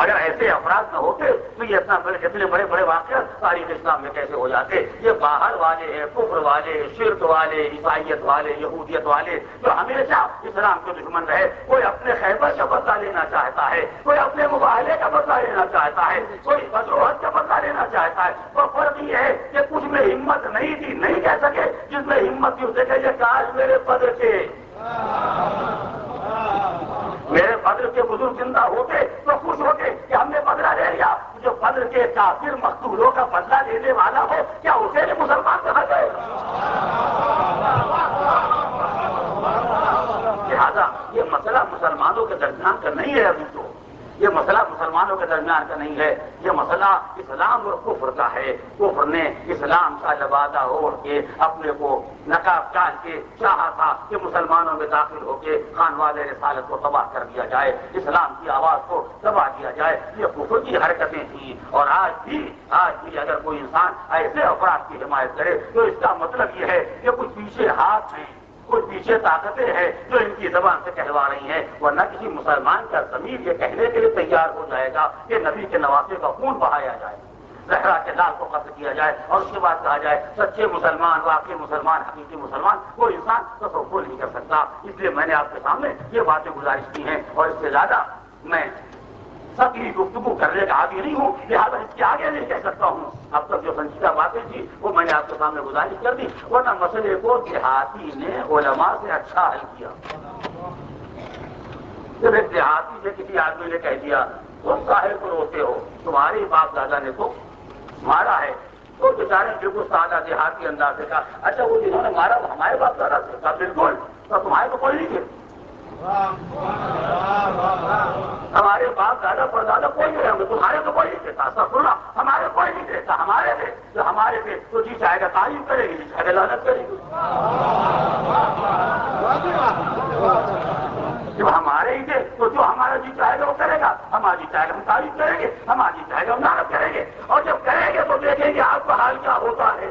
اگر ایسے افراد نہ ہوتے تو یہ اتنے بڑے بڑے واقعات تاریخ اسلام میں کیسے ہو جاتے؟ یہ باہر والے ہیں، کفر والے، شرک والے، عیسائیت والے، یہودیت والے، جو ہمیشہ اسلام کے دشمن رہے. کوئی اپنے خیبر کا بدلہ لینا چاہتا ہے، کوئی اپنے مباہلے کا بدلہ لینا چاہتا ہے، کوئی بدروہت کا بدلہ لینا چاہتا ہے. وہ فرق یہ ہے کہ کچھ میں ہمت نہیں تھی، نہیں کہہ سکے. جس میں ہمت تھی اسے کہ یہ کاش میرے بدر کے بزرگ زندہ ہوتے تو خوش ہوتے کہ ہم نے بدلہ لے لیا. جو بدر کے کافر مقتولوں کا بدلہ لینے والا ہو کیا اسے بھی مسلمان کہا جائے؟ لہذا یہ مسئلہ مسلمانوں کے درمیان کا نہیں ہے. ابھی تو یہ مسئلہ مسلمانوں کے درمیان کا نہیں ہے، یہ مسئلہ اسلام اور کفر کا ہے. کفر نے اسلام کا لبادہ اوڑھ کے اپنے کو نقاب ڈال کے چاہا تھا کہ مسلمانوں میں داخل ہو کے خانواد رسالت کو تباہ کر دیا جائے، اسلام کی آواز کو دبا دیا جائے. یہ کفر کی حرکتیں تھیں. اور آج بھی اگر کوئی انسان ایسے افراد کی حمایت کرے تو اس کا مطلب یہ ہے کہ کچھ پیچھے ہاتھ ہیں، کچھ پیچھے طاقتیں ہیں جو ان کی زبان سے کہلوا رہی ہیں. ورنہ کسی مسلمان کا ضمیر یہ کہنے کے لیے تیار ہو جائے گا کہ نبی کے نواسے کا خون بہایا جائے، زہرا کے لال کو قتل کیا جائے اور اس کے بعد کہا جائے سچے مسلمان، واقعی مسلمان، حقیقی مسلمان کوئی انسان تصور نہیں کر سکتا. اس لیے میں نے آپ کے سامنے یہ باتیں گزارش کی ہیں اور اس سے زیادہ میں سب کی گفتگو کرنے کا عادی نہیں ہوں، لہٰذا اس کے آگے نہیں کہہ سکتا ہوں. اب تک جو سنجیدہ باتیں تھی وہ میں نے آپ کے سامنے گزارش کر دی. ورنہ مسئلے کو دیہاتی نے علماء سے اچھا حل کیا. جب ایک دیہاتی سے کسی آدمی نے کہہ دیا تم ظاہر کو روتے ہو، تمہارے باپ دادا نے تو مارا ہے، تو بیچارے بالکل سادہ دیہاتی انداز سے کہا اچھا وہ جنہوں نے مارا وہ ہمارے باپ دادا سے؟ کہا بالکل. تو تمہارے تو کوئی نہیں تھے، ہمارے باپ دادا پر دادا کوئی نہیں رہے، تمہارے تو کوئی نہیں دیتا. سنا ہمارے کوئی نہیں دیتا، ہمارے تھے. جو ہمارے تھے تو جی چاہے گا تعریف کرے گی، جی چاہے گا لعنت کرے گی. جب ہمارے ہی تھے تو جو ہمارا جی چاہے گا وہ کرے گا، ہمارا جی چاہے گا ہم تعریف کریں گے، ہمارا جی چاہے گا ہم لعنت کریں گے. اور جب کریں گے تو دیکھیں گے آپ کا حال کیا ہوتا ہے.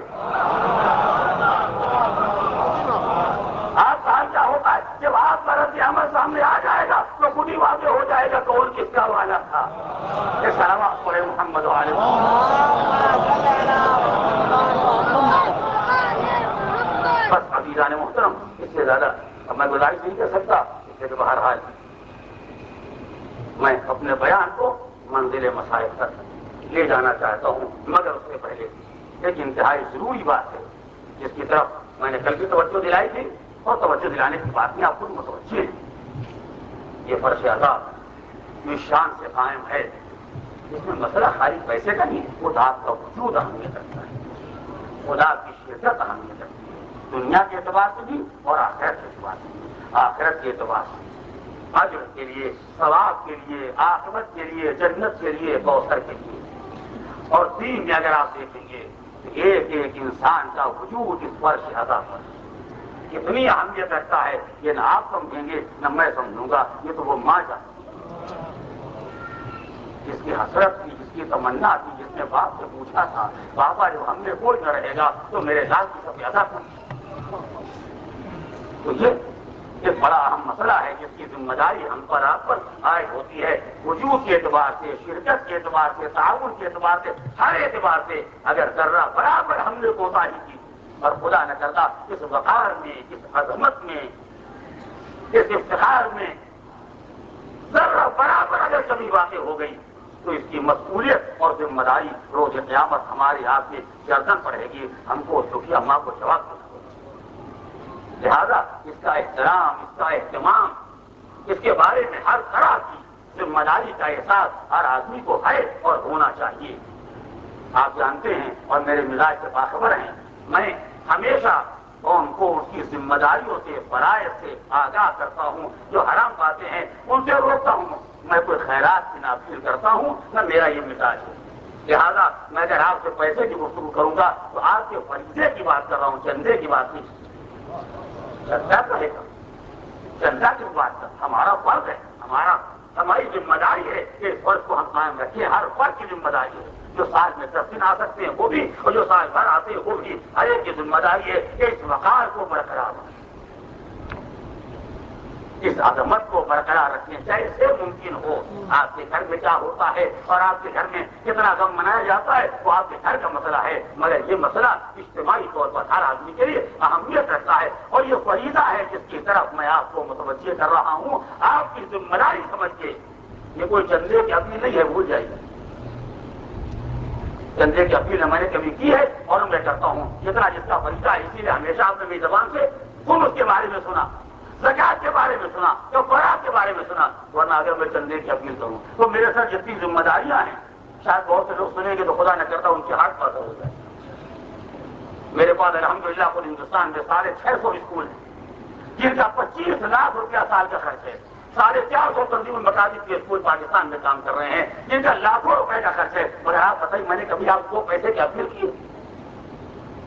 آپ کا حال کیا ہوتا ہے جب آپ کا رد عمل سامنے آ جائے گا تو خود ہی واضح ہو جائے گا کون کس کا والا تھا. یہ سلامت پڑے محمد والے. بس عزیزان محترم اس سے زیادہ اب میں گزارش نہیں کر سکتا، اس لیے کہ بہرحال میں اپنے بیان کو منزل مسائل تک لے جانا چاہتا ہوں. مگر اس سے پہلے ایک انتہائی ضروری بات ہے جس کی طرف میں نے کل بھی توجہ دلائی تھی اور توجہ دلانے کی بات میں آپ کو متوجہ ہیں. یہ فرش عطا اس شان سے قائم ہے اس میں مسئلہ خالی پیسے کا نہیں ہے، خدا کا وجود اہمیت رکھتا ہے، خدا کی شدت اہمیت رکھتی ہے، دنیا کے اعتبار سے بھی اور آخرت کے اعتبار سے بھی. آخرت کے اعتبار سے اجر کے لیے، ثواب کے لیے، عاقبت کے لیے، جنت کے لیے، کوثر کے لیے. اور دین میں اگر آپ دیکھیں گے تو ایک ایک انسان کا وجود اس فرش عطا پر کتنی اہمیت رکھتا ہے یہ نہ آپ سمجھیں گے نہ میں سمجھوں گا. یہ تو وہ ماں جانتی جس کی حسرت تھی، جس کی تمنا تھی، جس نے باپ سے پوچھا تھا بابا جب ہم نے کوئی نہ رہے گا تو میرے لال کی سب ادا کر. تو یہ ایک بڑا اہم مسئلہ ہے جس کی ذمہ داری ہم پر آپ پر عائد ہوتی ہے. وجود کے اعتبار سے، شرکت کے اعتبار سے، تعاون کے اعتبار سے، ہر اعتبار سے اگر ذرہ برابر ہم نے کوتاہی کی اور خدا نہ کرتا اس وقار میں، اس عظمت میں، اس افتخار میں ذرہ برابر اگر کمی واقع ہو گئی تو اس کی مسئولیت اور ذمہ داری روز قیامت ہمارے ہاتھ میں گردن پڑے گی. ہم کو دکھیا ماں کو جواب دینا ہوگا. لہذا اس کا احترام، اس کا اہتمام، اس کے بارے میں ہر طرح کی ذمہ داری کا احساس ہر آدمی کو ہے اور ہونا چاہیے. آپ جانتے ہیں اور میرے مزاج سے باخبر ہیں، میں ہمیشہ قوم کو اس کی ذمہ داریوں سے، فرائض سے آگاہ کرتا ہوں. جو حرام باتیں ہیں ان سے روکتا ہوں. میں کوئی خیرات کی نافذ کرتا ہوں نہ میرا یہ مزاج ہے. لہذا میں اگر آپ سے پیسے کی گفتگو کروں گا تو آپ کے فریضے کی بات کر رہا ہوں، چندے کی بات نہیں. چندہ کہے گا، چندہ کی بات کر، ہمارا فرض ہے، ہماری ذمہ داری ہے کہ اس فرض کو ہم قائم رکھیں. ہر فرد کی ذمہ داری ہے. جو سال میں 10 دن آ سکتے ہیں وہ بھی, اور جو سال بھر آتے ہیں وہ بھی. ہر ایک کی ذمہ داری ہے کہ اس وقار کو برقرار رکھیں, اس عظمت کو برقرار رکھیں جیسے ممکن ہو. آپ کے گھر میں کیا ہوتا ہے اور آپ کے گھر میں کتنا غم منایا جاتا ہے وہ آپ کے گھر کا مسئلہ ہے, مگر یہ مسئلہ اجتماعی طور پر ہر آدمی کے لیے اہمیت رکھتا ہے. اور یہ فریضہ ہے جس کی طرف میں آپ کو متوجہ کر رہا ہوں. آپ کی ذمہ داری سمجھ کے, یہ کوئی چندے کی اپیل نہیں ہے, بھول جائیے. چندے کی اپیل میں نے کبھی کی ہے اور میں کرتا ہوں جتنا جس کا فریضہ ہے. اسی لیے ہمیشہ آپ نے میری زبان سے خمس کے بارے میں سنا, زکات کے بارے میں سنا, تو فراغ کے بارے میں سنا. ورنہ اگر میں چندے کی اپیل کروں تو میرے ساتھ جتنی ذمہ داریاں ہیں شاید بہت سے لوگ سنیں گے تو خدا نہ کرتا ان کے ہاتھ پاس ہو جائے. میرے پاس الحمدللہ پورے ہندوستان میں 650 اسکول ہیں جن کا 25 لاکھ روپیہ سال کا خرچ ہے. 450 تنظیم مقاصد کے اسکول پاکستان میں کام کر رہے ہیں جن کا لاکھوں روپے کا خرچ ہے. مگر آپ بتائیے, میں نے کبھی آپ کو پیسے کی اپیل کی؟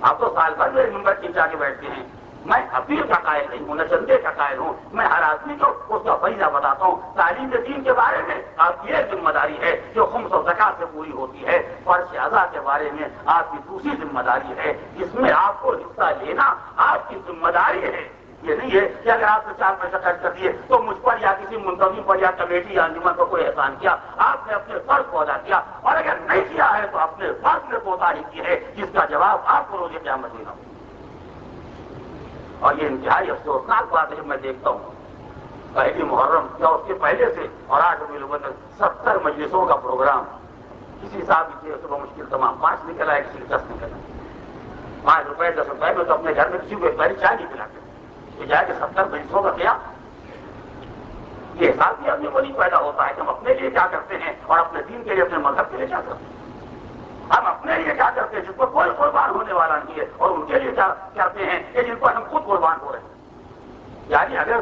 آپ تو سال بھر میرے ممبر کی جا کے بیٹھتے ہیں. میں اپیل کا قائل نہیں ہوں, نہ چندے کا قائل ہوں. میں ہر آدمی کو اس کا فریضہ بتاتا ہوں. تعلیم دین کے بارے میں آپ کی ایک ذمہ داری ہے جو خمس و زکات سے پوری ہوتی ہے. فرض اعضاء کے بارے میں آپ کی دوسری ذمہ داری ہے جس میں آپ کو حصہ لینا آپ کی ذمہ داری ہے. یہ نہیں ہے کہ اگر آپ نے 4 پیسہ خرچ کر دیے تو مجھ پر یا کسی منتظم پر یا کمیٹی یا انجمن پر کوئی احسان کیا. آپ نے اپنے فرض کو ادا کیا, اور اگر نہیں کیا ہے تو اپنے فرض میں کوتاہی کی ہے جس کا جواب آپ کو روز قیامت دینا ہوگا. اور یہ انتہائی افسوسناک بات ہے جب میں دیکھتا ہوں پہلی محرم یا اس کے پہلے سے اور 8 ربیع الاول تک 70 مجلسوں کا پروگرام. کسی صاحب کی صبح مشکل تمام 5 نکلا ہے, کسی کو 10 نکلا ہے. 5 روپے 10 روپے میں تو اپنے گھر میں کسی کو ایک باری چائے نہیں پلاتے. یہ جائے کہ 70 مجلسوں کا کیا یہ حساب بھی اپنے کو نہیں پیدا ہوتا ہے کہ ہم اپنے لیے کیا کرتے ہیں اور اپنے دین کے لیے, اپنے مذہب کے لیے کیا کرتے ہیں. ہم اپنے لیے کیا کرتے ہیں جس پر کوئی قربان ہونے والا نہیں ہے, اور ان کے لیے کیا کرتے ہیں کہ جن پر ہم خود قربان ہو رہے ہیں. یعنی اگر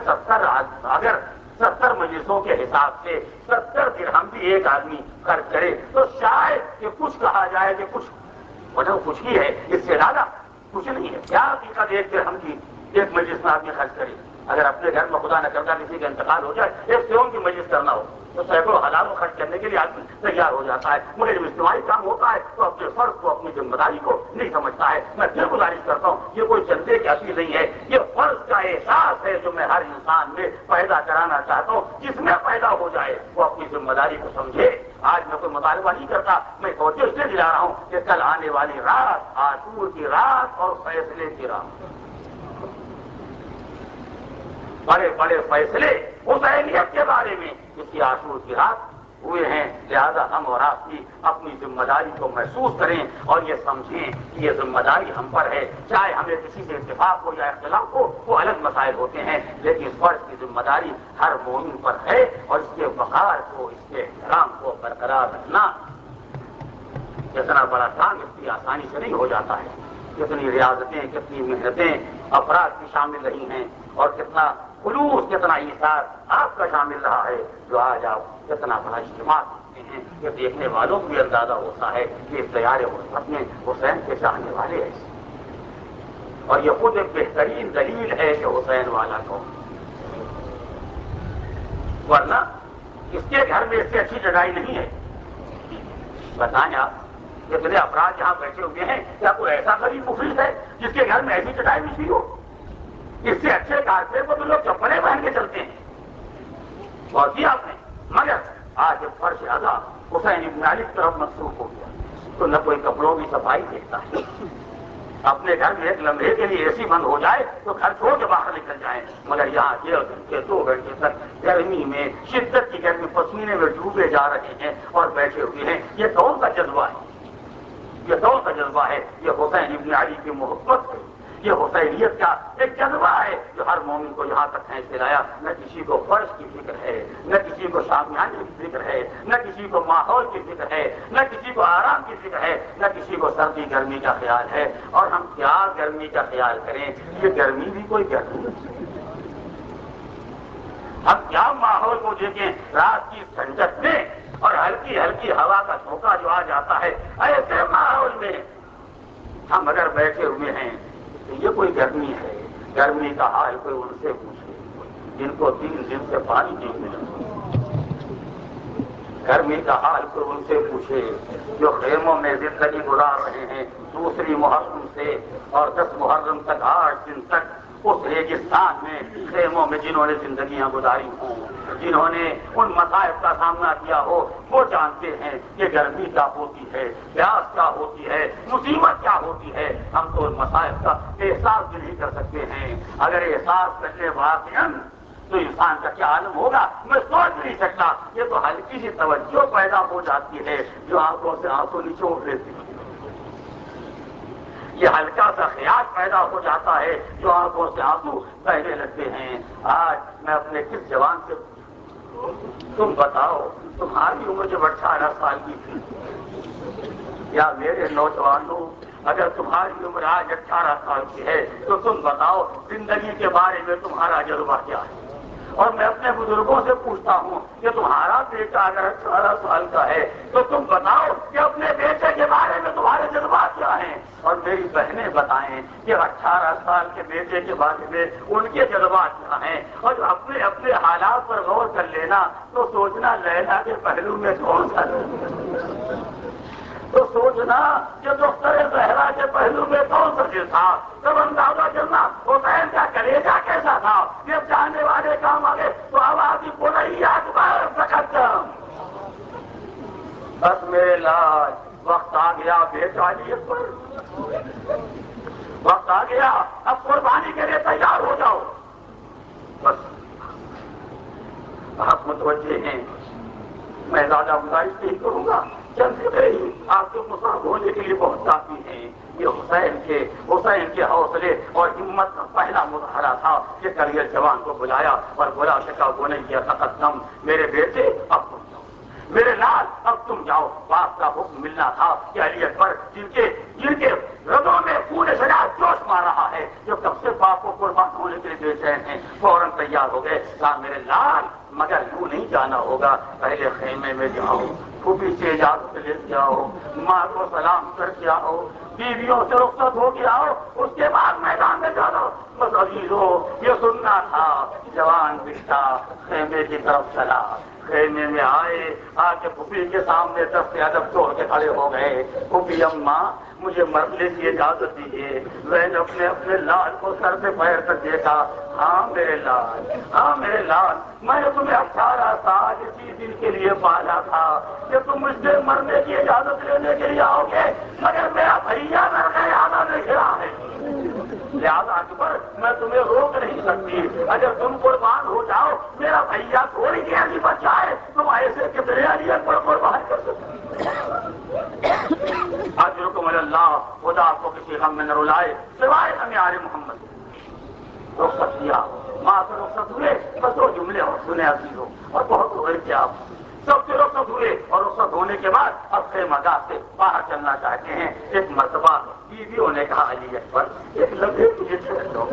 70 مجلسوں کے حساب سے 70 درہم بھی ایک آدمی خرچ کرے تو شاید کہ کچھ کہا جائے کہ کچھ ہی ہے, اس سے زیادہ کچھ نہیں ہے. کیا حقیقت 1 درہم کی ایک مجلس میں آدمی خرچ کرے؟ اگر اپنے گھر میں خدا نہ کرتا کسی کا انتقال ہو جائے, 1 سیون کی مجلس کرنا ہو تو سینکڑوں ہزاروں خرچ کرنے کے لیے آدمی تیار ہو جاتا ہے. مگر جب اجتماعی کام ہوتا ہے تو اپنے فرض کو, اپنی ذمہ داری کو نہیں سمجھتا ہے. میں پھر گزارش کرتا ہوں, یہ کوئی چندے کی اپیل نہیں ہے, یہ فرض کا احساس ہے جو میں ہر انسان میں پیدا کرانا چاہتا ہوں. جس میں پیدا ہو جائے وہ اپنی ذمہ داری کو سمجھے. آج میں کوئی مطالبہ نہیں کرتا, میں توجہ اس لیے دلا رہا ہوں کہ کل آنے والی رات عاشور کی رات اور فیصلے کی رات, بڑے بڑے فیصلے حسینیت کے بارے میں اس کی عاشور کی رات ہوئے ہیں. لہذا ہم اور آپ بھی اپنی ذمہ داری کو محسوس کریں اور یہ سمجھیں کہ یہ ذمہ داری ہم پر ہے. چاہے ہمیں کسی سے اتفاق ہو یا اختلاف ہو, وہ الگ مسائل ہوتے ہیں, لیکن اس فرض کی ذمہ داری ہر مومن پر ہے. اور اس کے وقار کو, اس کے احترام کو برقرار رکھنا اتنا بڑا کام اس کی آسانی سے نہیں ہو جاتا ہے. کتنی ریاضتیں, کتنی محنتیں افراد کی شامل رہی ہیں, اور کتنا خلوص, کتنا ایثار آپ کا شامل رہا ہے, جو آج آپ کتنا بڑا اجتماع کرتے ہیں. یہ دیکھنے والوں کو بھی اندازہ ہوتا ہے کہ اختیار اپنے حسین کے چاہنے والے ہیں. اور یہ خود ایک بہترین دلیل ہے کہ حسین والا کون. ورنہ اس کے گھر میں اس سے اچھی جگائی نہیں ہے. بتائیں آپ, جتنے افراد یہاں بیٹھے ہوئے ہیں, کیا کوئی ایسا غریب مفلس ہے جس کے گھر میں ایسی چٹائی بچھی ہو؟ اس سے اچھے کارپے کو تو لوگ چپلیں پہن کے چلتے ہیں. اور کیا آپ نے, مگر آج جب فرش اعضا حسین ابن علی کی طرف مصروف ہو گیا تو نہ کوئی کپڑوں کی صفائی دیکھتا ہے. اپنے گھر میں ایک لمحے کے لیے اے سی بند ہو جائے تو گھر چھوڑ کے باہر نکل جائیں, مگر یہاں 1 گھنٹے 2 گھنٹے تک گرمی میں, شدت کی گرمی, پسینے میں ڈوبے جا رہے ہیں اور بیٹھے ہوئے ہیں. یہ کون کا جذبہ ہے؟ یہ کون کا جذبہ ہے؟ یہ حسین ابن علی کی محبت ہے, یہ حسینیت کا ایک جذبہ ہے جو ہر مومن کو یہاں تک کھینچ کے لایا. نہ کسی کو فرش کی فکر ہے, نہ کسی کو شامیانے کی فکر ہے, نہ کسی کو ماحول کی فکر ہے, نہ کسی کو آرام کی فکر ہے, نہ کسی کو سردی گرمی کا خیال ہے. اور ہم کیا گرمی کا خیال کریں, یہ گرمی بھی کوئی گرمی نہیں. ہم کیا ماحول کو دیکھیں, رات کی ٹھنڈک میں اور ہلکی ہلکی ہوا کا جھونکا جو آ جاتا ہے, ایسے ماحول میں ہم اگر بیٹھے ہوئے ہیں تو یہ کوئی گرمی ہے. گرمی کا حال کوئی ان سے پوچھے جن کو 3 دن سے پانی نہیں ملا. گرمی کا حال کو ان سے پوچھے جو خیموں میں زندگی گزار رہے ہیں 2 محرم سے اور 10 محرم تک 8 دن تک اس ریگستان میں خیموں میں جنہوں نے زندگیاں گزاری ہوں، جنہوں نے ان مصائب کا سامنا کیا ہو، وہ جانتے ہیں کہ گرمی کیا ہوتی ہے، پیاس کیا ہوتی ہے، مصیبت کیا ہوتی ہے۔ ہم تو ان مصائب کا احساس بھی نہیں کر سکتے ہیں۔ اگر احساس کرنے واقعاً تو انسان کا کیا عالم ہوگا میں سوچ نہیں سکتا۔ یہ تو ہلکی سی توجہ پیدا ہو جاتی ہے جو آنکھوں سے آنسو نچوڑ لیتی ہے، یہ ہلکا سا خیال پیدا ہو جاتا ہے جو آنکھوں سے آنسو بہنے لگتے ہیں۔ آج میں اپنے کس جوان سے تم بتاؤ تمہاری عمر جب 18 سال کی تھی، یا میرے نوجوانوں اگر تمہاری عمر آج 18 سال کی ہے تو تم بتاؤ زندگی کے بارے میں تمہارا جذبہ کیا ہے؟ اور میں اپنے بزرگوں سے پوچھتا ہوں کہ تمہارا بیٹا اگر 18 سال کا ہے تو تم بتاؤ کہ اپنے بیٹے کے بارے میں تمہارے جذبات کیا ہیں؟ اور میری بہنیں بتائیں کہ 18 سال کے بیٹے کے بارے میں ان کے جذبات کیا ہیں؟ اور اپنے اپنے حالات پر غور کر لینا تو سوچنا لیلا کے پہلو میں کون سا تو سوچنا کہ دختر زہرا کے پہلو میں کون سا دل تھا، تب اندازہ کرنا حسین کا کلیجہ کیسا تھا۔ جب جانے والے کام آگے تو آواز ہی بولی اکبر تقدم۔ بس میرے لاج وقت آ گیا بیٹا علی اکبر، وقت آ گیا اب قربانی کے لیے تیار ہو جاؤ۔ بس آپ متوجہ ہیں، میں زیادہ گزارش نہیں کروں گا، چند فکرے ہی آپ کے مصاب ہونے کے لیے بہت کافی ہیں۔ یہ حسین کے حوصلے اور ہمت کا پہلا مظاہرہ تھا کہ کلیہ جوان کو بلایا اور بولا شکا وہ نہیں کیا تقدم، میرے بیٹے اب تم جاؤ، میرے لال اب تم جاؤ۔ باپ کا حکم ملنا تھا کہ علی اکبر جن کے رگوں میں خون شجاعت جوش مار رہا ہے، جو کب سے باپ کو قربان ہونے کے لیے بے چین ہیں، فوراً تیار ہو گئے۔ کہا میرے لال مگر یوں نہیں جانا ہوگا، پہلے خیمے میں جاؤ، پھوپھی سے اجازت لے کے آؤ، ماں کو سلام کر کے آؤ، بیویوں سے رخصت ہو کے آؤ، اس کے بعد میدان میں جاؤ۔ بس عزیزو یہ سننا تھا۔ جوان بچہ خیمے کی طرف چلا، خیمے میں آئے، آ کے پھوپھی کے سامنے دست ادب توڑ کے کھڑے ہو گئے۔ پھوپھی اماں مجھے مرنے کی اجازت دیجیے۔ زینب نے اپنے لال کو سر سے پیر تک دیکھا۔ ہاں میرے لال، ہاں میرے لال، میں نے تمہیں 18 سال اسی دن کے لیے پالا تھا کہ تم مجھ سے مرنے کی اجازت لینے کے لیے آؤ گے، مگر میرا بھیا مر گیا نہیں گیا ہے، لہٰذا اکبر میں تمہیں روک نہیں سکتی۔ اگر تم قربان ہو جاؤ میرا بھیا تھوڑی دیر کی بچہ ہے، تم ایسے کتنے علی اکبر قربان کر سکتے؟ اجرکم اللہ، خدا کو کسی غم میں نہ رلائے سوائے ہمیں آل محمد۔ رخصت کیا، ماں سے رخصت ہوئے، بس 2 جملے اور سنے عزیزوں، اور بہت ہو گئے تھے آپ سب سے رخصت ہوئے، اور رخصت ہونے کے بعد اب خیمہ گاہ سے باہر چلنا چاہتے ہیں۔ ایک مرتبہ بیویوں نے کہا علی اکبر ایک لمحے تجھے ٹھہر جاؤ،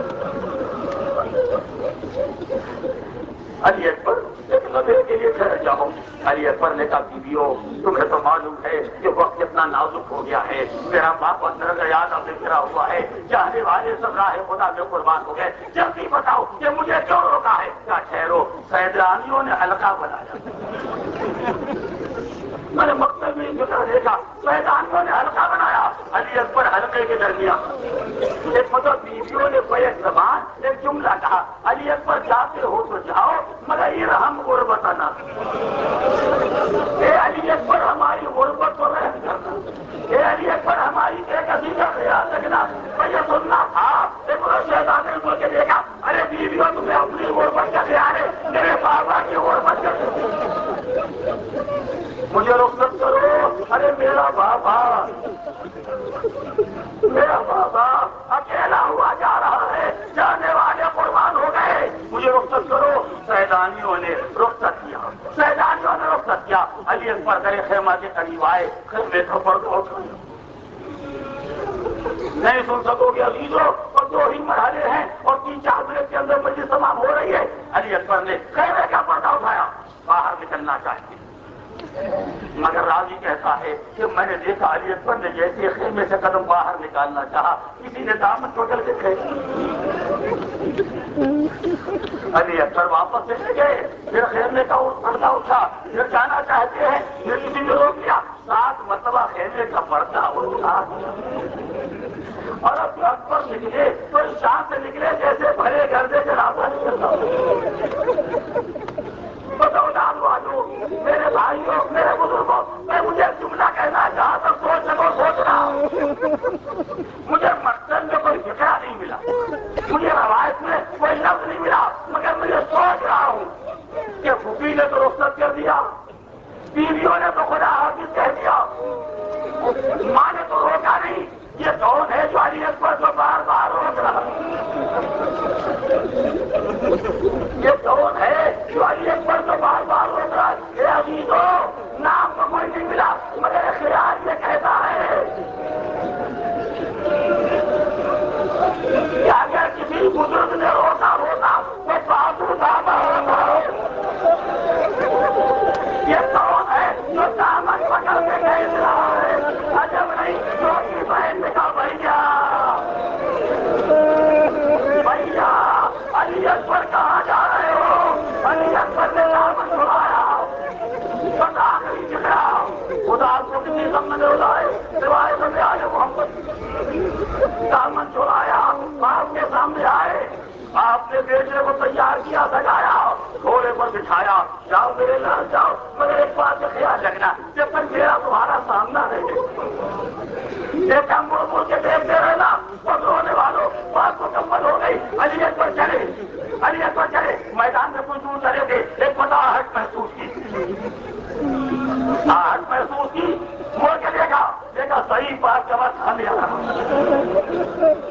علی اکبر ایک لمحے کے لیے ٹھہر جاؤ۔ علی اکبر نے کہا بیویوں تمہیں تو معلوم ہے کہ وقت کتنا نازک ہو گیا ہے، میرا باپ اندر کا یاد اب گرا ہوا ہے، چاہنے والے سب راہ خدا میں قربان ہو گئے، جلدی بتاؤ کہ مجھے کیوں روکا ہے؟ کیا ٹھہرو، سیدرانیوں نے حلقہ بنایا۔ میں نے مقصد میں ذکر دیکھا، سیدانیوں نے حلقہ بنایا علی اکبر حلقے کے درمیان۔ ایک مطلب بیویوں نے بیک زبان ایک جملہ کہا، علی اکبر جاتے ہو تو جاؤ مگر ارحم غربتنا، اے علی اکبر ہماری غربت کو رحم کرنا، اے علی اکبر ہماری بے کسی کا خیال رکھنا۔ میں یہ سننا تھا ایک شیطان نے بول کے دیکھا، ارے بیویوں تمہیں اپنی غربت کا خیال ہے، میرے بابا کی غربت کا مجھے رخصت کرو۔ ارے میرا بابا اکیلا ہوا جا رہا ہے، جانے والے قربان ہو گئے، مجھے رخصت کرو۔ سیدانیوں نے رخصت کیا، علی اکبر کرے خیمہ کے قریب آئے، خیمے کا پردہ اٹھایا۔ نہیں سن سکو گے عزیزوں، اور 2 ہی مرحلے ہیں اور 3-4 منٹ کے اندر مجلس تمام ہو رہی ہے۔ علی اکبر نے خیمے کا پردہ اٹھایا، باہر نکلنا چاہتے مگر راضی کہتا ہے کہ میں نے دیکھا علی اکبر نے جیسے خیمے سے قدم باہر نکالنا چاہا کسی نے دامن پکڑ کے کھینچ علی اکبر واپس چلے گئے، پھر خیمے کا پردہ اٹھا، پھر جانا چاہتے ہیں، پھر کسی نے روک لیا، 7 مرتبہ خیمے کا پردہ اٹھا اور اب اکبر نکلے تو اس شان سے نکلے جیسے بھرے گردے سے راستہ نکلتا والوں، میرے بھائیوں، میرے بزرگوں، میں مجھے جملہ کہنا جہاں تک سوچ سکو سوچ رہا ہوں۔ مجھے مقصد میں کوئی فکرہ نہیں ملا، مجھے روایت میں کوئی لفظ نہیں ملا، مگر مجھے سوچ رہا ہوں کہ پھوپھی نے تو رخصت کر دیا، بیویوں نے تو خدا حافظ کہہ دیا، ماں نے تو روکا نہیں، یہ کون ہے جو علی اکبر کو بار بار روک رہا؟ یہ کون ہے جو علی اکبر کو بار بار روک رہا؟ اے عزیزو، نام تو کوئی نہیں ملا، مگر خیال یہ کہتا ہے کہ اگر کسی بزرگ نے روکا ہوتا تو بہادر بابا ہوتا۔ یہ کون ہے جو دامن پکڑ کے کہہ رہا ہے؟ عجب نہیں، چھوٹی بہن نے کہا بھیا بھیا علی اکبر کہاں جا رہے ہو؟ علی اکبر نے دامن چھڑایا، بس آخری جگہ خدا کو کسی سمجھ میں اڑائے روایت میں آئے محمد دامن چھڑایا، باپ کے سامنے آئے، آپ نے بیٹے کو تیار کیا، سجایا، گھوڑے پر بٹھایا، جاؤ میرے لال جاؤ، مگر ایک بات کا خیال رکھنا، جب تک میرا تمہارا سامنا رہے ایک مڑ مڑ کے دیکھتے رہنا، اور رونے والوں بات مکمل ہو گئی، علی اکبر چلے، علی اکبر چلے، میدان میں کچھ دور چلے گئے، ایک آہٹ محسوس کی، آہٹ محسوس کی، مڑ کے دیکھا صحیح بات کا بات ہم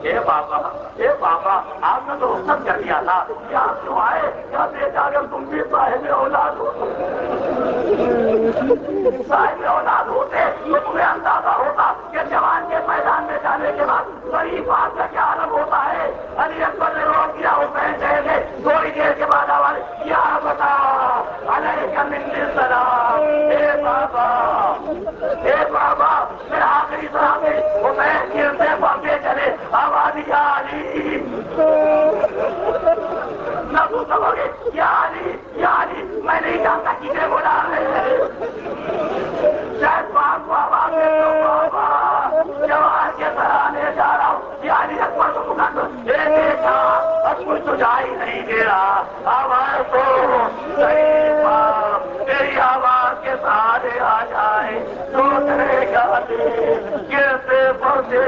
اے بابا آپ نے تو رخصت کر دیا تھا، کیا آپ کیوں آئے؟ کیا بیٹا اگر تم بھی صاحب اولاد ہو صاحب اولاد ہوتے تو تمہیں اندازہ ہوتا کہ جوان کے میدان میں جانے کے بعد صحیح بات کا کیا عالم ہوتا ہے۔ علی اکبر نے روک دیا، حسین چلے گئے، تھوڑی دیر کے بعد آواز یا بتا علیک منی السلام، اے بابا میرا آخری سلام ہے، حسین گرتے پڑھتے چلے، آواز یا علی، نہ تو سمجھے یا علی، میں نہیں جانتا کسے بلا رہے ہیں، شاید باپ کو آواز دے دو بابا، جوان کے سرانے جا رہا ہوں، یا علی اکبر کو پکڑ دو، دیکھا اب کچھ تو جا ہی نہیں دے رہا، آواز تو صحیح باپ تیری آواز کے سہارے آ جائے، دوسرے گانے گرتے پڑتے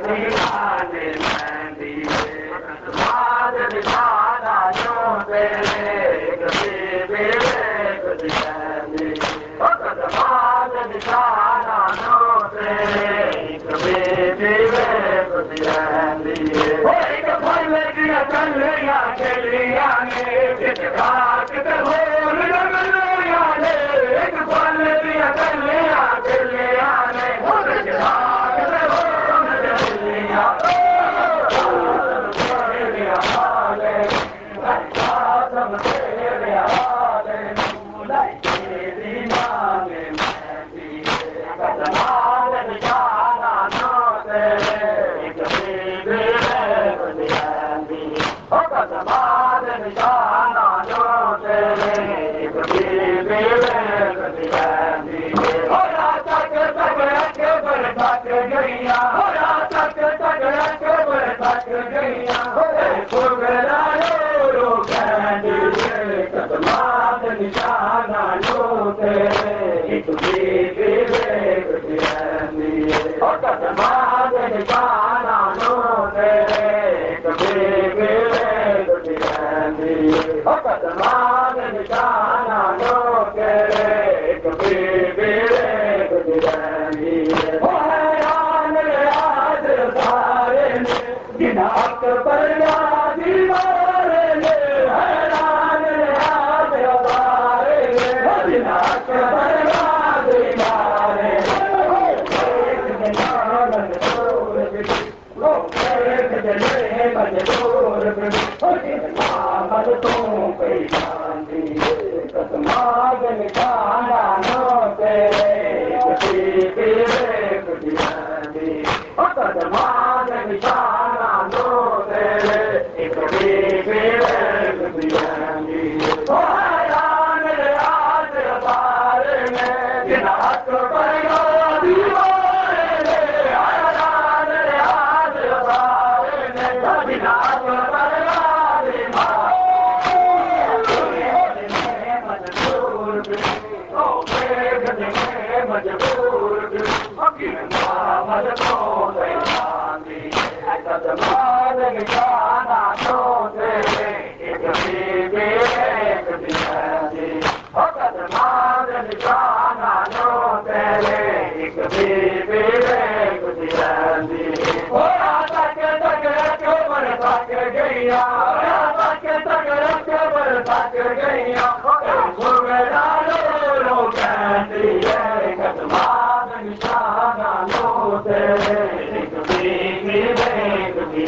Hey, دماغ نشانانو تیرے کبھی بیڑے گزری دماغ نشانانو تیرے کبھی بیڑے گزری حیران ریاض سارے نے گناہ پر یادی مارے نے حیران ریاض سارے نے گناہ پر یادی مارے مجبور تو کوئی شانتی دماغ نشانانو تیرے کبھی بیڑے گزری دماغ نشانانو تیرے کبھی بیڑے گزری حیران ریاض سارے میں گناہ پر یادی مارے حیران ریاض سارے میں گناہ پر یادی مارے مجبور دماغ نشانانو تیرے کبھی بیڑے گزری دماغ نشانانو تیرے کبھی بیڑے گزری تک رکھ برسا کے گئیا تک رکھ برسا کے گئیا ڈالو کہتی ہے دماغ نشانانو تیرے کبھی بیڑے گزری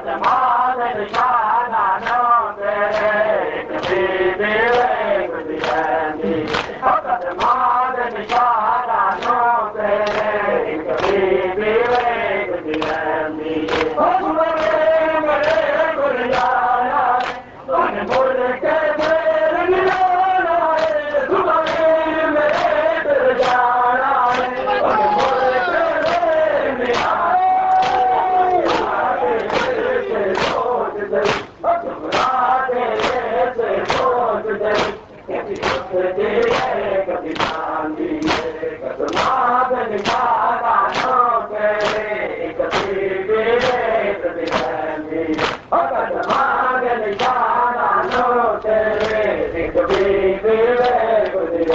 دماغ نشانانو تیرے کبھی بیڑے گزری دماغ نشانانو تیرے کبھی بیڑے گزری بول کے پھر ملانا ہے تمہارے میرے دل جانا ہے بول کے پھر ملانا سوچ دے سوچ دے کبھی شانتی دماغ نشانانو تیرے کبھی بیڑے گزری دماغ نشانانو تیرے کبھی بیڑے گزری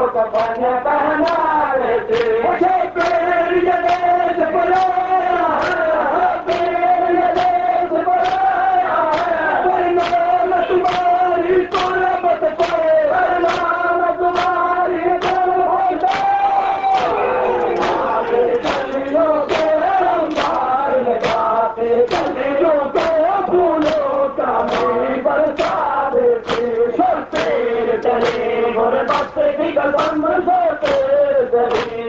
کفن پہنا لیتے مجھے پیر یہ دیش بلایا پیر یہ دیش بلایا ورنہ تمہاری تربت پہ ورنہ تمہاری تربت گلیوں کے انبار لگاتے گلیوں کے پھولوں کا می برسا دیتے تیر چلے غربت کی قسم سے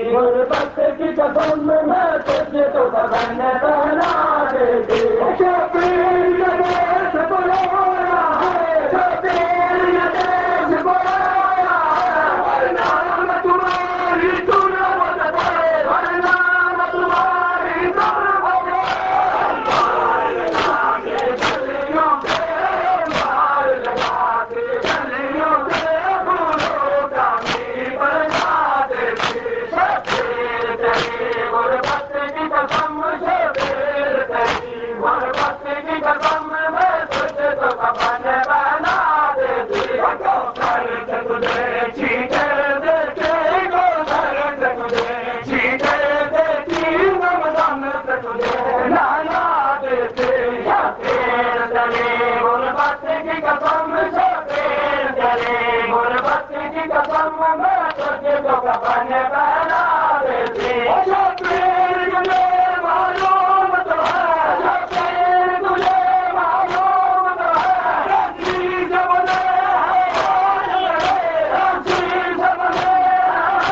غربت کی قسم میں تجھے تو کفن پہنا دیتی شبیر یہ دیش بلایا ہے شبیر یہ دیش بلایا ہے ورنہ تمہاری تربت پہ ورنہ تمہاری تربت گلیوں کے مار لگاتے گلیوں کے پھولوں کا می برسا دیتی شبیر تیری غربت کی قسم شبیر تیری غربت کی قسم میں تجھے تو کفن پہنا دیتی کوثر سے تجھے چھینکے دیتی کوثر سے تجھے چھینکے دیتی رمضان سے تجھے لانا دیتی شبیر تیری غربت کی قسم شبیر تیری غربت کی قسم میں تجھے تو کفن پہنا دیتی شبیر تجھے معلوم تو ہے شبیر تجھے معلوم تو ہے رسی سے بنے ہیں رسی سے بنے ہیں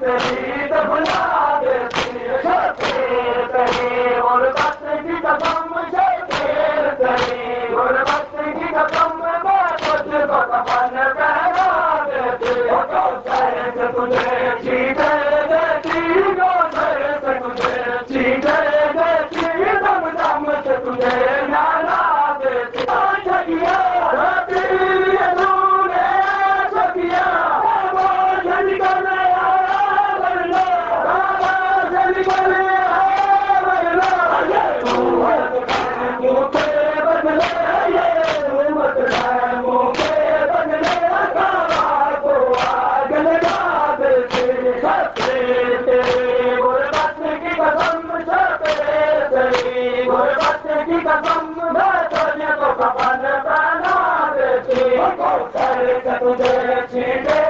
تیری تو بھلا دیتی شبیر تیری غربت کی قسم شبیر تیری غربت کی قسم میں تجھ کو کفن پہنا دیتی کوثر سے تجھے چیٹے دیتی کوثر سے تجھے چیٹے دیتی دم دم سے تجھے نالا دیتی شکیہ رتی ادھورے شکیہ تجھے چھیٹے